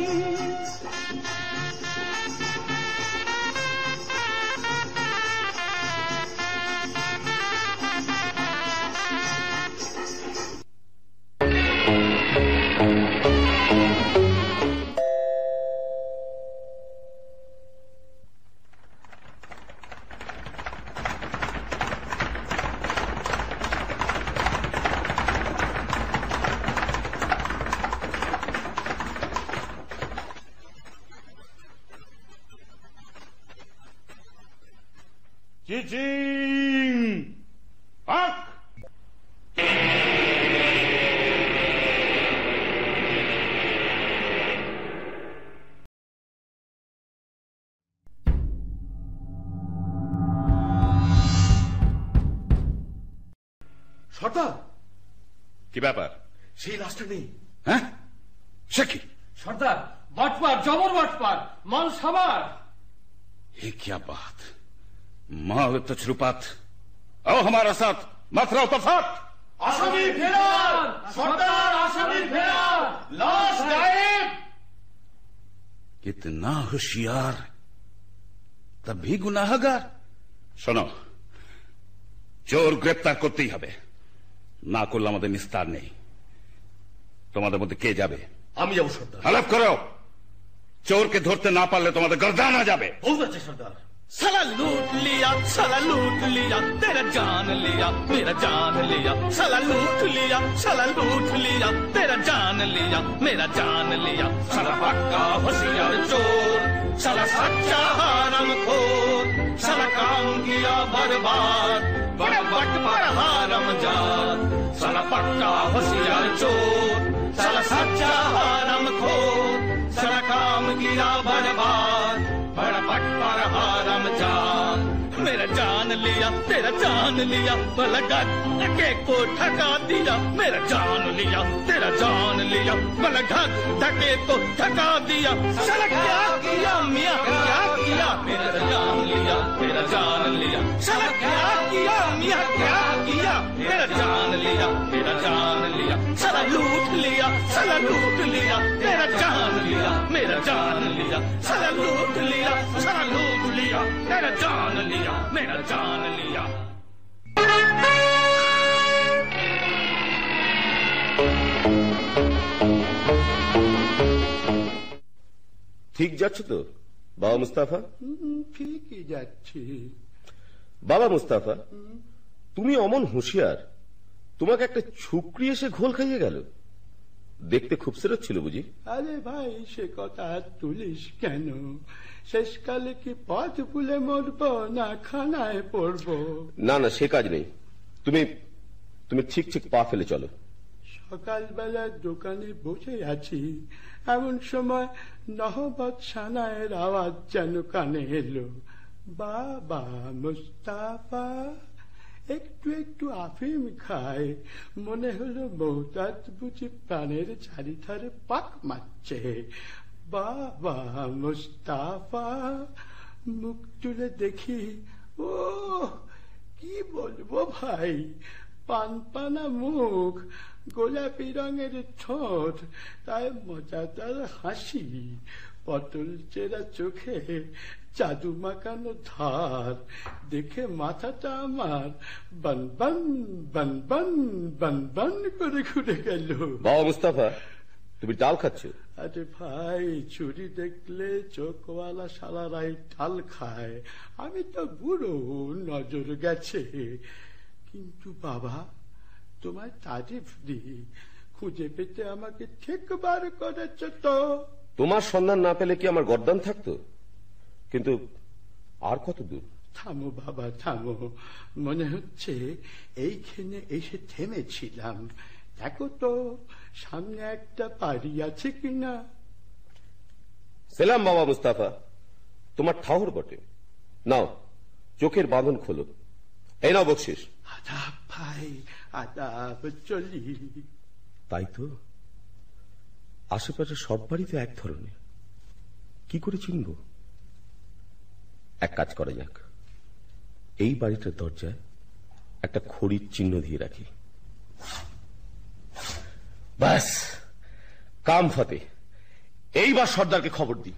চিচিং পাক। সর্দার, কি ব্যাপার? সেই লাশটা নেই। হ্যাঁ, সে কি? সর্দার, বাটপার, জবর বাটপার, মাল সাবার। ये क्या बात? माल तजरुबात आओ हमारा साथ, मत रहो तफात। আসামি ফেরার সর্দার, আসামি ফেরার, লাশ গায়েব। कितना होशियार तभी गुनाहगार। শোনো, চোর গ্রেপ্তার করতেই হবে, না করলে আমাদের নিস্তার নেই। তোমাদের মধ্যে কে যাবে? আমি যাবো সর্দার। হলফ করো, চোরকে ধরতে না পারলে তোমাদের গর্দানা যাবে। बहुत अच्छे सरदार। साला लूट लिया, साला लूट लिया, तेरा जान लिया, मेरा जान लिया, साला लूट लिया, साला लूट लिया, तेरा जान लिया, मेरा जान लिया, साला पक्का होशियार चोर, साला सच्चा हरामखोर, साला काम किया बर्बाद, बड़ा बट पर हरामजाद, साला पक्का होशियार चोर, साला सच्चा हरामखोर, साला काम किया बर्बाद, बड़ा बट पर हरामजाद, मेरा जान लिया, तेरा जान लिया, बलगत के को ठका दिया, मेरा जान लिया, तेरा जान लिया, बलगत धके को ठका दिया, साला क्या किया मियां, क्या किया, मेरा जान लिया, तेरा जान लिया, साला क्या किया मियां, क्या किया, मेरा जान लिया, तेरा जान लिया, साला लूट लिया, साला लूट लिया, तेरा जान लिया, मेरा जान लिया, साला लूट लिया, साला लूट लिया, तेरा जान लिया, मेरा जान लिया। ঠিক যাচ্ছ তো বাবা মুস্তাফা? ঠিকই যাচ্ছি। বাবা মুস্তাফা, তুমি অমন হুঁশিয়ার, তোমাকে একটা ছুকরি এসে ঘোল খাইয়ে গেল। দেখতে খুবসুরত ছিল বুঝি? আরে ভাই, সে কথা তুলিস কেন? শেষকালে কি পথ ভুলে মরবো না খানায় পড়বো? না না, সে কাজ নেই। তুমি তুমি ঠিক ঠিক পা ফেলে চলো। সকালবেলা দোকানে বসে আছি, এমন সময় নহবত সানায়ের আওয়াজ যেন কানে এলো। বাবা মুস্তাফা একটু একটু আফিম খায়, মনে হলো মৌতাজ বুঝি প্রাণের চারিধারে পাক মারছে। বাবা মুস্তাফা, মুখ তুলে দেখি, ও কি বলবো ভাই, পানপানা মুখ, গোলাপি রঙের ঠোঁট, তাই মজাদার হাসি, পটল চেরা চোখে জাদু মাখানো ধার, দেখে মাথাটা আমার বন বন বন বন বন বন করে ঘুরে গেল। বাবা মুস্তাফা, তুমি ডাল খাচ্ছ? আরে ভাই, চুরি দেখলে চোখওয়ালা সালারাই ডাল খায়, আমি তো বুড়ো, নজর গেছে। কিন্তু বাবা, তোমার তারিফ দিই, খুঁজে পেতে আমাকে ঠিক বার করেছ তো। তোমার সন্ধান না পেলে কি আমার গর্দান থাকতো? কিন্তু আর কত দূর? থামো বাবা থামো, মনে হচ্ছে এইখানে এসে থেমেছিলাম। দেখো তো সামনে একটা বাড়ি আছে কিনা। সেলাম বাবা মুস্তাফা, তোমার ঠাউর বটে। নাও, চোখের বাঁধন খোলো, এই নাও বকশিস। আদাব ভাই, আদাব, চলি। তাই তো, আশেপাশে সব বাড়িতে এক ধরনের, কি করে চিনব? এক কাজ করা যাক, এই বাড়িটার দরজায় একটা খড়ির চিহ্ন দিয়ে রাখি। ব্যাস, কাম ফতে। এইবার সর্দারকে খবর দিই।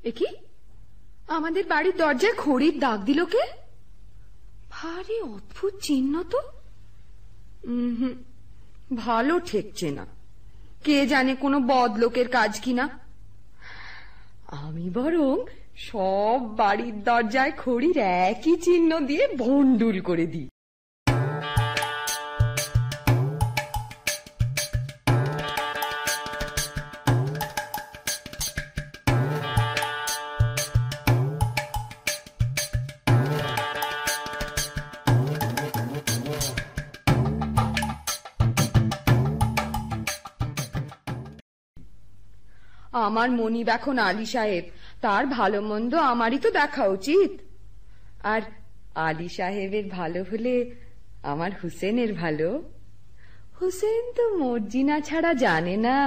একি আমাদের বাড়ির দরজায় খড়ির দাগ দিল কে? ভারী অদ্ভুত চিহ্ন তো। ভালো ঠেকছে না, কে জানে কোনো বদ লোকের কাজ কিনা। আমি বরং সব বাড়ির দরজায় খড়ির একই চিহ্ন দিয়ে ভন্ডুল করে দিই। আমার মনিব এখন আলী সাহেব, তার ভালো মন্দ আমারই তো দেখা উচিত। আর আলী সাহেবের ভালো হলে আমার হুসেনের ভালো। হুসেন তো মর্জিনা ছাড়া জানে না,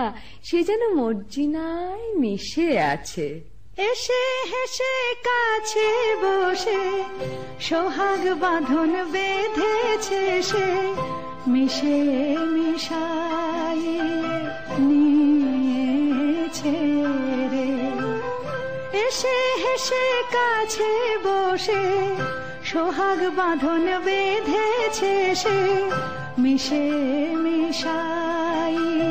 সে যেন মর্জিনায় মিশে আছে। এসে হেসে কাছে বসে সোহাগ বাঁধন বেঁধেছে সে, মিশে মিশাইয়ে নিয়েছে রে। এসে হেসে কাছে বসে সোহাগ বাঁধন বেঁধেছে সে, মিশে মিশাইয়ে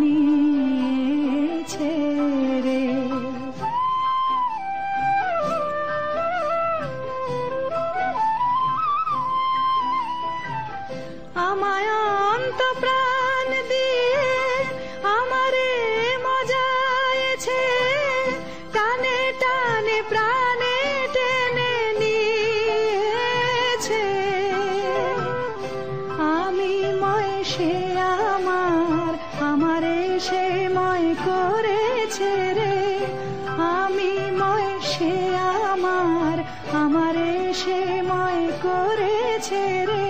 নিয়েছে রে। আমায় অন্ত প্রাণ দিয়ে আমারে মজায়েছে, টানে টানে প্রাণে টেনে নিয়েছে। আমি ময় সে আমার, আমারে সে ময় করেছে রে। আমি ময় সে আমার, আমারে সে ময় করেছে রে।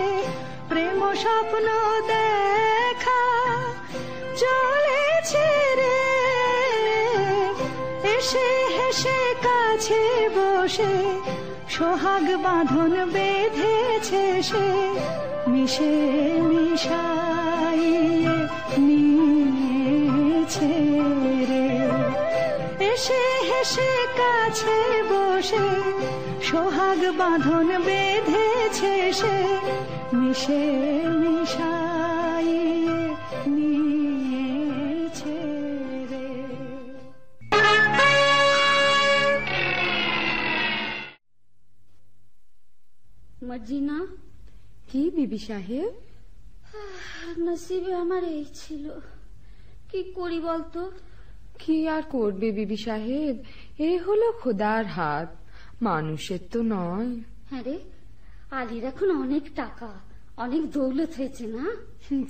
প্রেম স্বপ্ন দেখা চলেছে রে। এসে হেসে কাছে বসে সোহাগ বাঁধন বেঁধেছে সে, মিশে মিশাইয়ে নিয়েছে রে। এসে হেসে কাছে বসে সোহাগ বাঁধন বেঁধেছে সে, মিশে মিশাইয়ে নিয়েছে রে। মর্জিনা। কি বিবি সাহেব? নসিবে আমার এই ছিল, কি করি বলতো? কি আর করবে বিবি সাহেব, এ হলো খোদার হাত, মানুষের তো নয়। হ্যাঁ রে, আলীর এখন অনেক টাকা, অনেক দৌলত হয়েছে না?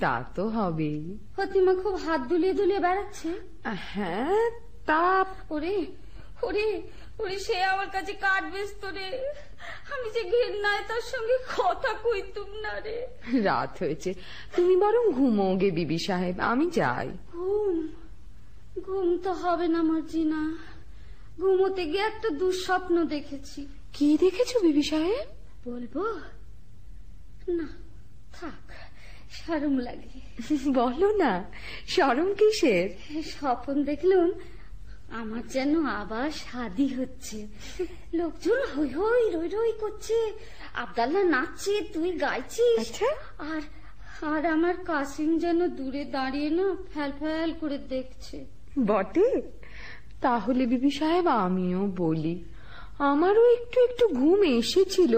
তা তো হবেই। ফতিমা খুব হাত দুলিয়ে দুলিয়ে বেড়াচ্ছে। হ্যাঁ তা। ওরে ওরে ওরে, সে আমার কাছে কাঠ বেচত রে। আমি যে ঘেন্নায় তার সঙ্গে কথা কইতুম না রে। রাত হয়েছে, তুমি বরং ঘুমো গে বিবি সাহেব, আমি যাই। ঘুম ঘুম তো হবে না মর্জিনা, ঘুমোতে গিয়ে একটা দুঃস্বপ্ন দেখেছি। কি দেখেছো বিবি সাহেব? বলবো না, থাক, শরম লাগে। বলো না, শরম কিসের? স্বপ্ন দেখলুম আমার যেন আবার শাদি হচ্ছে। লোকজন হই হই রই রই করছে, আব্দাল্লাহ নাচছে, তুই গাইছিস। আর আর আমার কাসিম যেন দূরে দাঁড়িয়ে না ফ্যাল ফ্যাল করে দেখছে। বটে? তাহলে বিবি সাহেব আমিও বলি, আমারও একটু একটু ঘুম এসেছিল,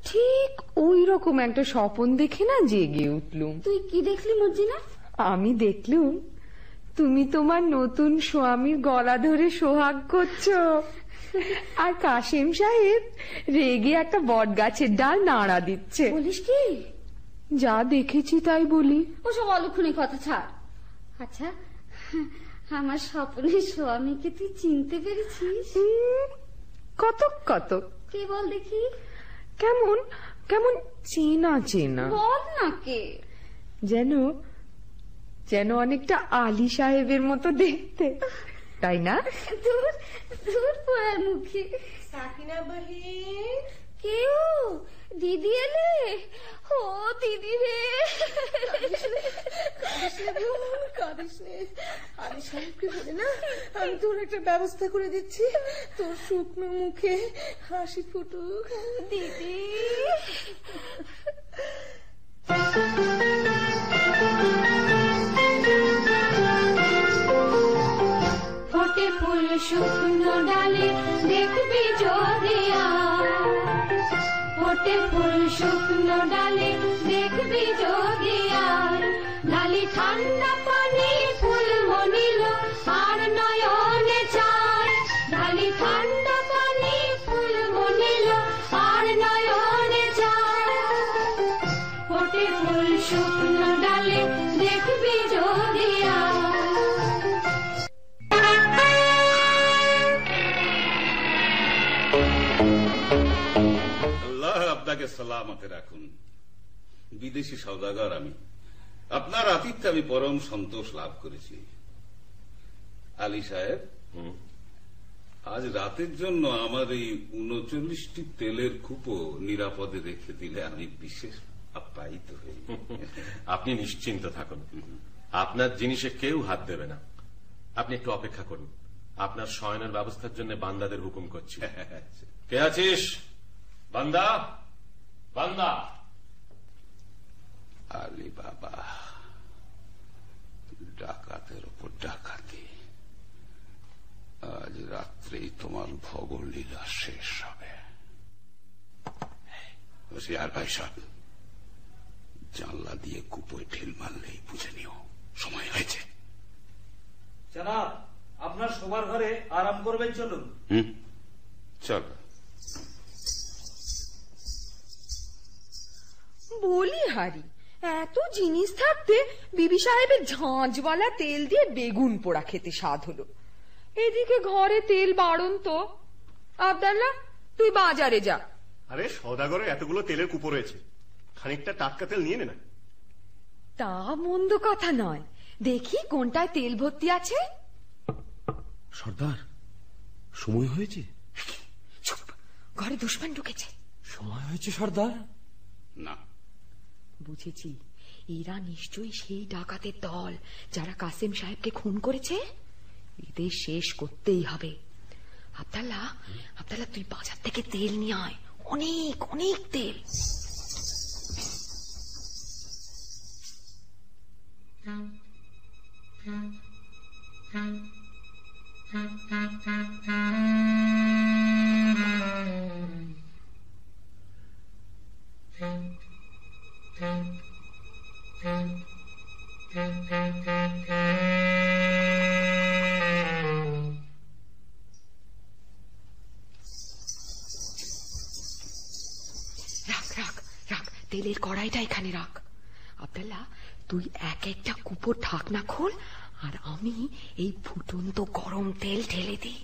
ঠিক ওই রকম একটা স্বপন দেখে না জেগে উঠলুম। তুই কি দেখলি মর্জিনা? আমি দেখলুম তুমি তোমার নতুন স্বামীর গলা ধরে সোহাগ করছো, আর কাসেম সাহেব রেগে একটা বট গাছের ডাল নাড়া দিচ্ছে। বলিস কি? যা দেখেছি তাই বলি। ওসব অলক্ষণী কথা ছাড়। আচ্ছা, আমার স্বপ্নের স্বামীকে তুই চিনতে পেরেছিস? কতক কতক। কে বল দেখি? কেমন কেমন চেনা চেনা। বল না কে। যেন যেন অনেকটা আলী সাহেবের মতো দেখতে, তাই না? দূর দূর পড়ার মুখে। সাকিনা বহিন। কেউ? দিদি এলে? ও দিদি রে। কাঁদিস নে, আলী সাহেবকে বলে না আমি তোর একটা ব্যবস্থা করে দিচ্ছি, তোর শুকনো মুখে হাসি ফুটুক। দিদি। ফোটে ফুল শুকনো ডালে, দেখতে ফোটে ফুল শুকনো ডালে দেখবি যদি আর ঢালি ঠান্ডা পানি ফুল মনিল আর নয়নে চায় ঢালি ঠান্ডা পানি ফুল মনিল আর নয়নে চায় ফোটে ফুল শুকনো ডালে দেখবি যদি আর আপনাকে সালামতে রাখুন। বিদেশি সওদাগর আমি, আপনার আতিথ্যে আমি পরম সন্তোষ লাভ করেছি। আলী সাহেব, আজ রাতের জন্য আমার এই ৩৯টি তেলের কূপও নিরাপদে রেখে দিলে আমি বিশেষ আপ্যায়িত হই। আপনি নিশ্চিন্ত থাকুন, আপনার জিনিসে কেউ হাত দেবে না। আপনি একটু অপেক্ষা করুন, আপনার শয়নের ব্যবস্থার জন্য বান্দাদের হুকুম করছি। কে আছিস? বান্দা, বান্দা। আলী বাবা, ডাকাতের উপর ডাকাতি। আজ রাত্রেই তোমার ভগর লীলা শেষ হবে। আর ভাই সাহেব, জানলা দিয়ে কুপোয় ঢিল মারলেই বুঝে নিও সময় হয়েছে। জনাব, আপনার শোবার ঘরে আরাম করবেন, চলুন। চল। বলি হারি, এত জিনিস থাকতে বিবি সাহেবের ঝাঁঝওয়ালা তেল দিয়ে বেগুন পোড়া খেতে স্বাদ হলো। এদিকে ঘরে তেল বাড়ন তো। আব্দুল্লাহ, তুই বাজারে যা। আরে সওদাগরে এতগুলো তেলের কুপো রয়েছে, খানিকটা টাটকা তেল নিয়ে নে না। তা মন্দ কথা নয়, দেখি কোনটায় তেল ভর্তি আছে। সর্দার, সময় হয়েছে। ঘরে দুশমন ঢুকেছে। সময় হয়েছে সর্দার? না, বুঝেছি, এরা নিশ্চয়ই সেই ডাকাতের দল যারা কাসেম সাহেবকে খুন করেছে। এদের শেষ করতেই হবে। আব্দুল্লাহ, আব্দুল্লাহ, তুই বাজার থেকে তেল নিয়ে আয়, অনেক অনেক তেল। তেলের কড়াইটা এখানে রাখ। আব্দুল্লাহ, তুই এক একটা কুপোর ঢাকনা খোল, আর আমি এই ফুটন্ত গরম তেল ঢেলে দিই।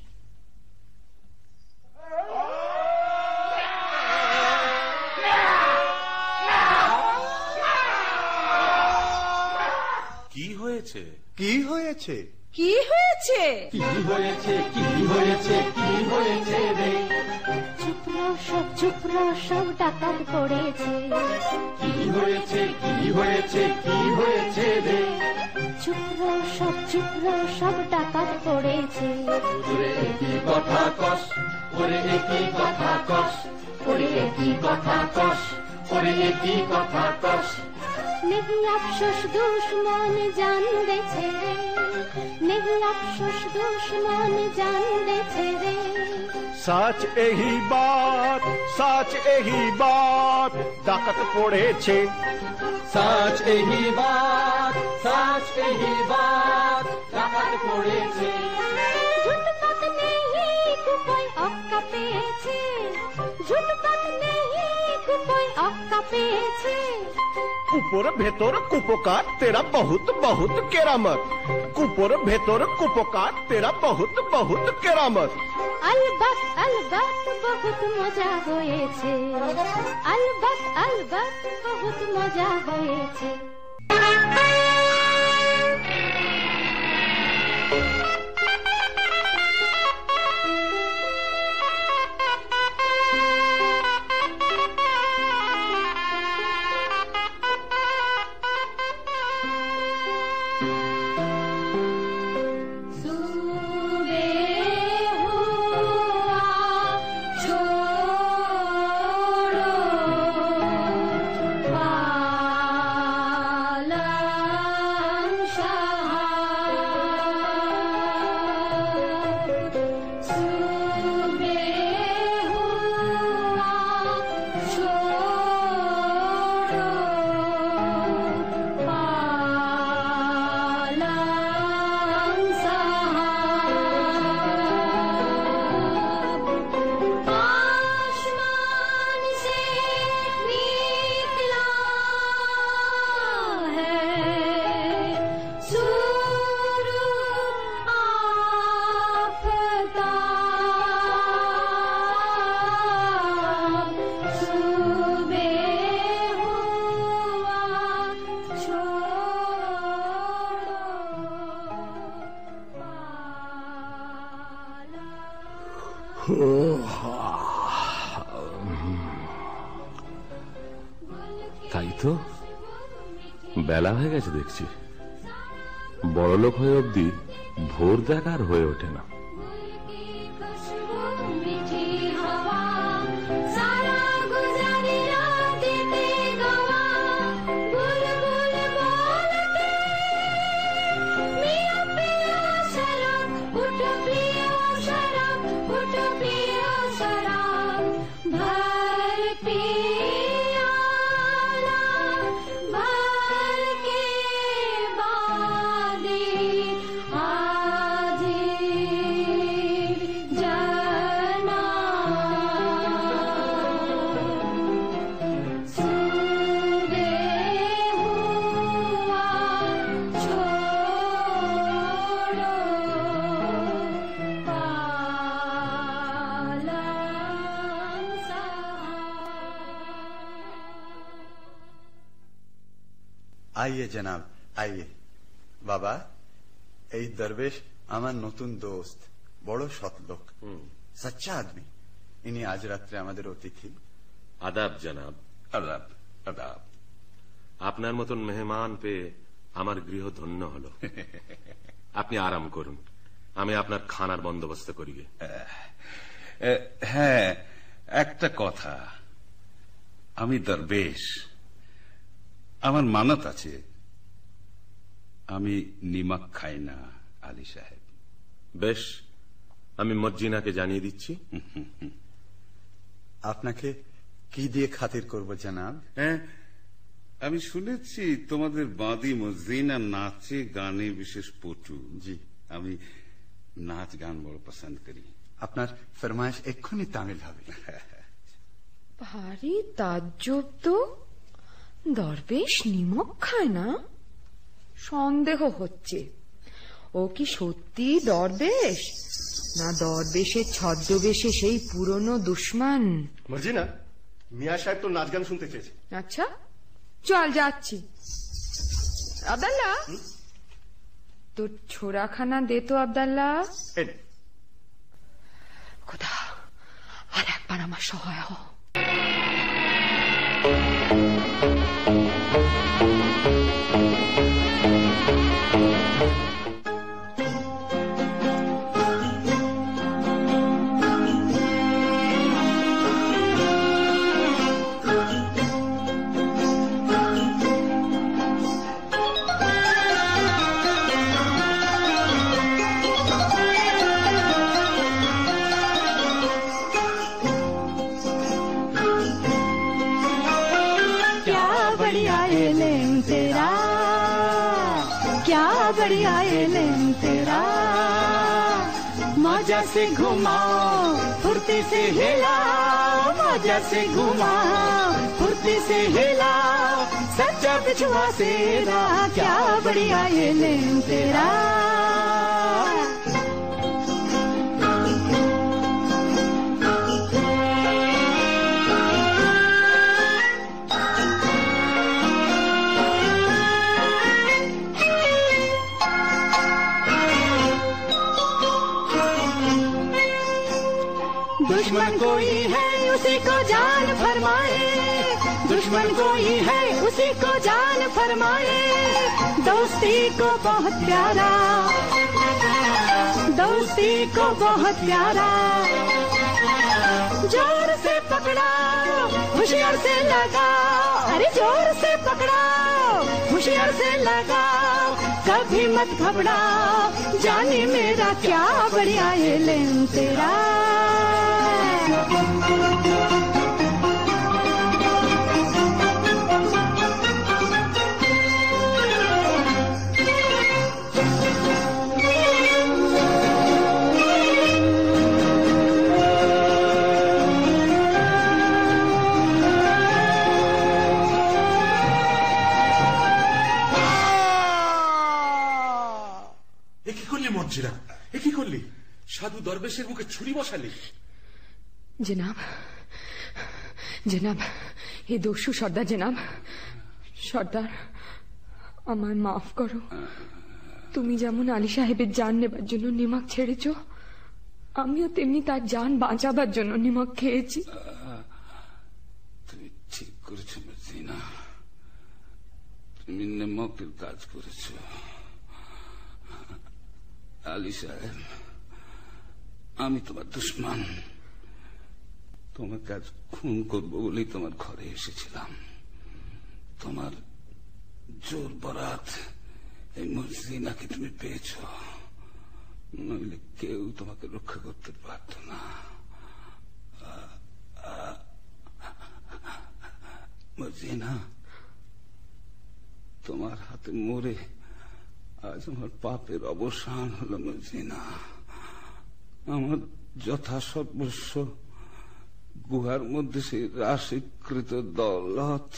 কি হয়েছে? কি হয়েছে? কি হয়েছে? কি হয়েছে? কি হয়েছে? কি হয়েছে রে? চুপ রো সব ডাকাত পড়েছে। কি হয়েছে? কি হয়েছে? কি হয়েছে রে? চুপ রো সব ডাকাত পড়েছে। ওরে একই কথা কস, ওরে একই কথা কস, ওরে একই কথা কস, ওরে একই কথা কস। नहीं अफसोस दुश्मन जान दे छेड़े, नहीं अफसोस दुश्मन जान दे छेड़े। सच यही बात, सच यही बात, डाकत पड़ेছে। सच यही बात, सच यही बात, डाकत पड़ेছে। झुटपट नहीं कुपोय अक्का पेয়েছে, झुटपट नहीं कुपोय अक्का पेয়েছে। कुपोर भेतर कुपोकात तेरा बहुत बहुत केरामत, कुपोर भेतर कुपोकात तेरा बहुत बहुत केरामत। अलबत अलबत बहुत मजा হয়েছে, अलबत अलबत बहुत मजा হয়েছে। তাই তো, বেলা হয়ে গেছে দেখছি। বড়লোক হয়ে অব্দি ভোর দেখার হয়ে ওঠে না। आइए जनाब आइए। बाबा এই দরবেশ আমার নতুন দোস্ত, বড় সৎ লোক, সচ্চা আদমি। ইনি আজ রাত্রে আমাদের অতিথি। আদাব জনাব। আদাব আদাব। আপনার মতন মেহমান পেয়ে আমার গৃহ ধন্য হলো। আপনি আরাম করুন, আমি আপনার খানার বন্দোবস্ত করিবে। হ্যাঁ, একটা কথা, আমি দরবেশ, আমার মানত আছে, আমি নিমক খাই না আলী সাহেব। বেশ, আমি মর্জিনাকে জানিয়ে দিচ্ছি। আপনাকে কি দিয়ে খাতির করব জনাব? হ্যাঁ, আমি শুনেছি তোমাদের বাঁধি মর্জিনা নাচে গানে বিশেষ পটু। জি, আমি নাচ গান বড় পছন্দ করি। আপনার ফরমাইশ এক্ষুনি তামিল হবে। ভারী তাজ্জব তো, দরবেশ নিমক খায় না? সন্দেহ হচ্ছে, ও কি সত্যি দরবেশ, না দরবেশের ছদ্মবেশে সেই পুরনো দুশ্মন? মর্জিনা, মিয়া সাহেব তো নাচ গান শুনতে চেয়েছে। আচ্ছা, চল যাচ্ছি। আব্দাল্লাহ, তোর ছোড়াখানা দে তো। আব্দাল্লাহ, খোদা, আর একবার আমার সহায় হ। बढ़िया ये लेन तेरा, मौजा से घुमाओ फुर्ती से हिलाओ, मौजा से घुमाओ फुर्ती से हिलाओ, सच्चा बिछुआ सेरा, क्या बढ़िया ये लेन तेरा। दुश्मन कोई है उसी को जान फरमाए, दुश्मन कोई है उसी को जान फरमाए, दोस्ती को बहुत प्यारा, दोस्ती को बहुत प्यारा, जोर से पकड़ाओ होशियार से लगाओ, अरे जोर से पकड़ाओ होशियार से लगाओ, कभी मत घबराओ, जाने मेरा क्या बढ़िया ये लेन तेरा। কি করলি? সাধু দরবেশের মুখে ছুরি বসালি? জনাব, জনাব, এ দস্যু সর্দার জনাব, সর্দার আমায় মাফ করো। তুমি যেমন আলী সাহেবের জান নেবার জন্য নিমাক ছেড়েছ, আমিও তেমনি তার জান বাঁচাবার জন্য নিমক খেয়েছি। তুমি ঠিক করেছো মর্জিনা, তুমি নিমকের কাজ করেছো। আলী সাহেব, আমি তোমার দুশ্মন। তোমাকে আজ খুন করবো বলেই তোমার ঘরে এসেছিলাম। তোমার জোর বরাত এই মর্জিনাকে তুমি পেয়েছ, নইলে কেউ তোমাকে রক্ষা করতে পারত না। মর্জিনা, তোমার হাতে মরে আজ আমার পাপের অবসান হলো। মর্জিনা, আমার যথাসর্বস্ব গুহার মধ্যে সেই রাশিকৃত দৌলত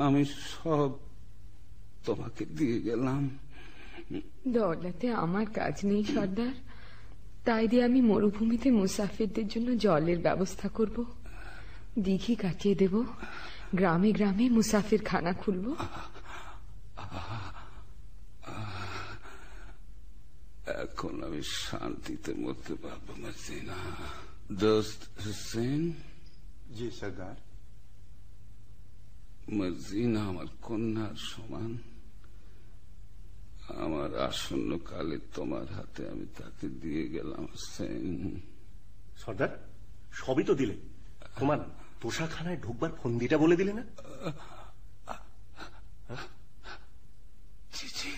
আমি সব তোমাকে দিয়ে গেলাম। দৌলতে আমার কাজ নেই সর্দার, তাই দিয়ে আমি মরুভূমিতে মুসাফিরদের জন্য জলের ব্যবস্থা করব, দিঘি কাটিয়ে দেব, গ্রামে গ্রামে মুসাফির খানা খুলব। এখন আমি শান্তিতে মরতে পারবো মর্জিনা। দোস্ত হুসেন। জি সর্দার। মর্জিনা আমার কন্যার সমান। আমার আসন্ন কালে তোমার হাতে আমি তাকে দিয়ে গেলাম। হুসেন। সর্দার, সবই তো দিলে, তোমার পোশাকখানায় ঢুকবার ফন্দিটা বলে দিলে না? জি জি।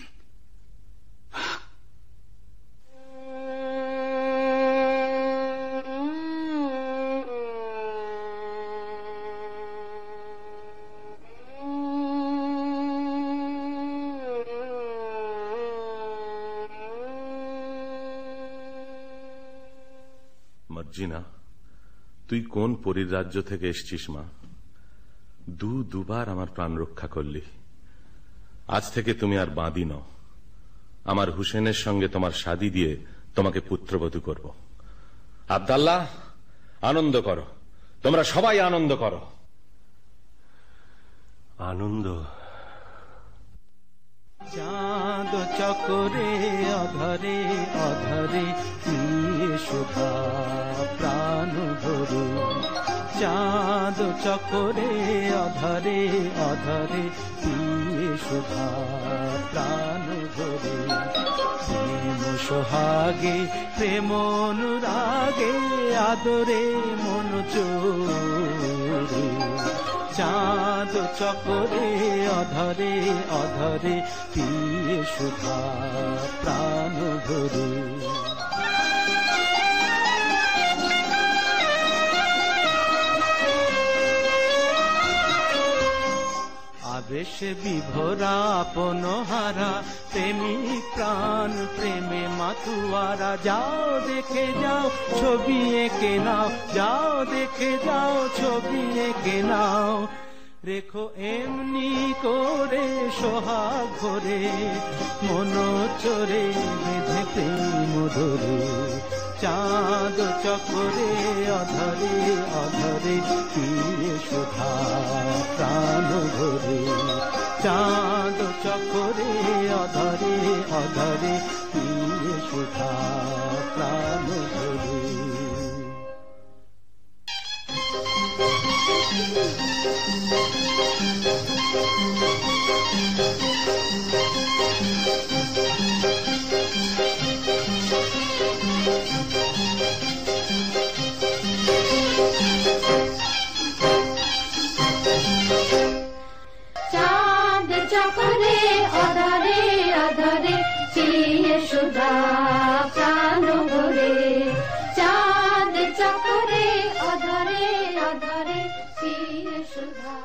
মর্জিনা, তুই কোন পরীর রাজ্য থেকে এসছিস মা? দুবার আমার প্রাণ রক্ষা করলি। আজ থেকে তুমি আর বাঁদি নও। আমার হুসেনের সঙ্গে তোমার শাদী দিয়ে তোমাকে পুত্রবধূ করব। আব্দাল্লাহ, আনন্দ করো, তোমরা সবাই আনন্দ করো। আনন্দ। চাঁদ চকরে অধরে অধরে নিয়ে শোভা প্রাণ ভরে। চাঁদ চকরে অধরে অধরে নিয়ে শোভা প্রাণ ভরে। প্রেম সোহাগে প্রেম অনুরাগে আদরে মন চোরে। চাঁদ চকরে অধরে অধরে পিয়ে শোভা প্রাণ ভরে। আবেশে বিভরা আপন হারা প্রেমিক প্রাণ প্রেমে মাতুয়ারা। যাও দেখে যাও ছবি এঁকে নাও, যাও দেখে যাও ছবি এঁকে নাও। রেখো এমনি করে সোহাগ ভরে, মন চোরে বেঁধে প্রেম ধরে। চাঁদ চকরে অধরে অধরে পিয়ে শোভা প্রাণ ভরে। চাঁদ চকরে অধরে অধরে পিয়ে শোভা প্রাণ ভরে। চাঁদ চকরে অধরে অধরে পিয়ে সুধা প্রাণ ভরে। চাঁদ চকরে অধরে অধরে পিয়ে সুধা।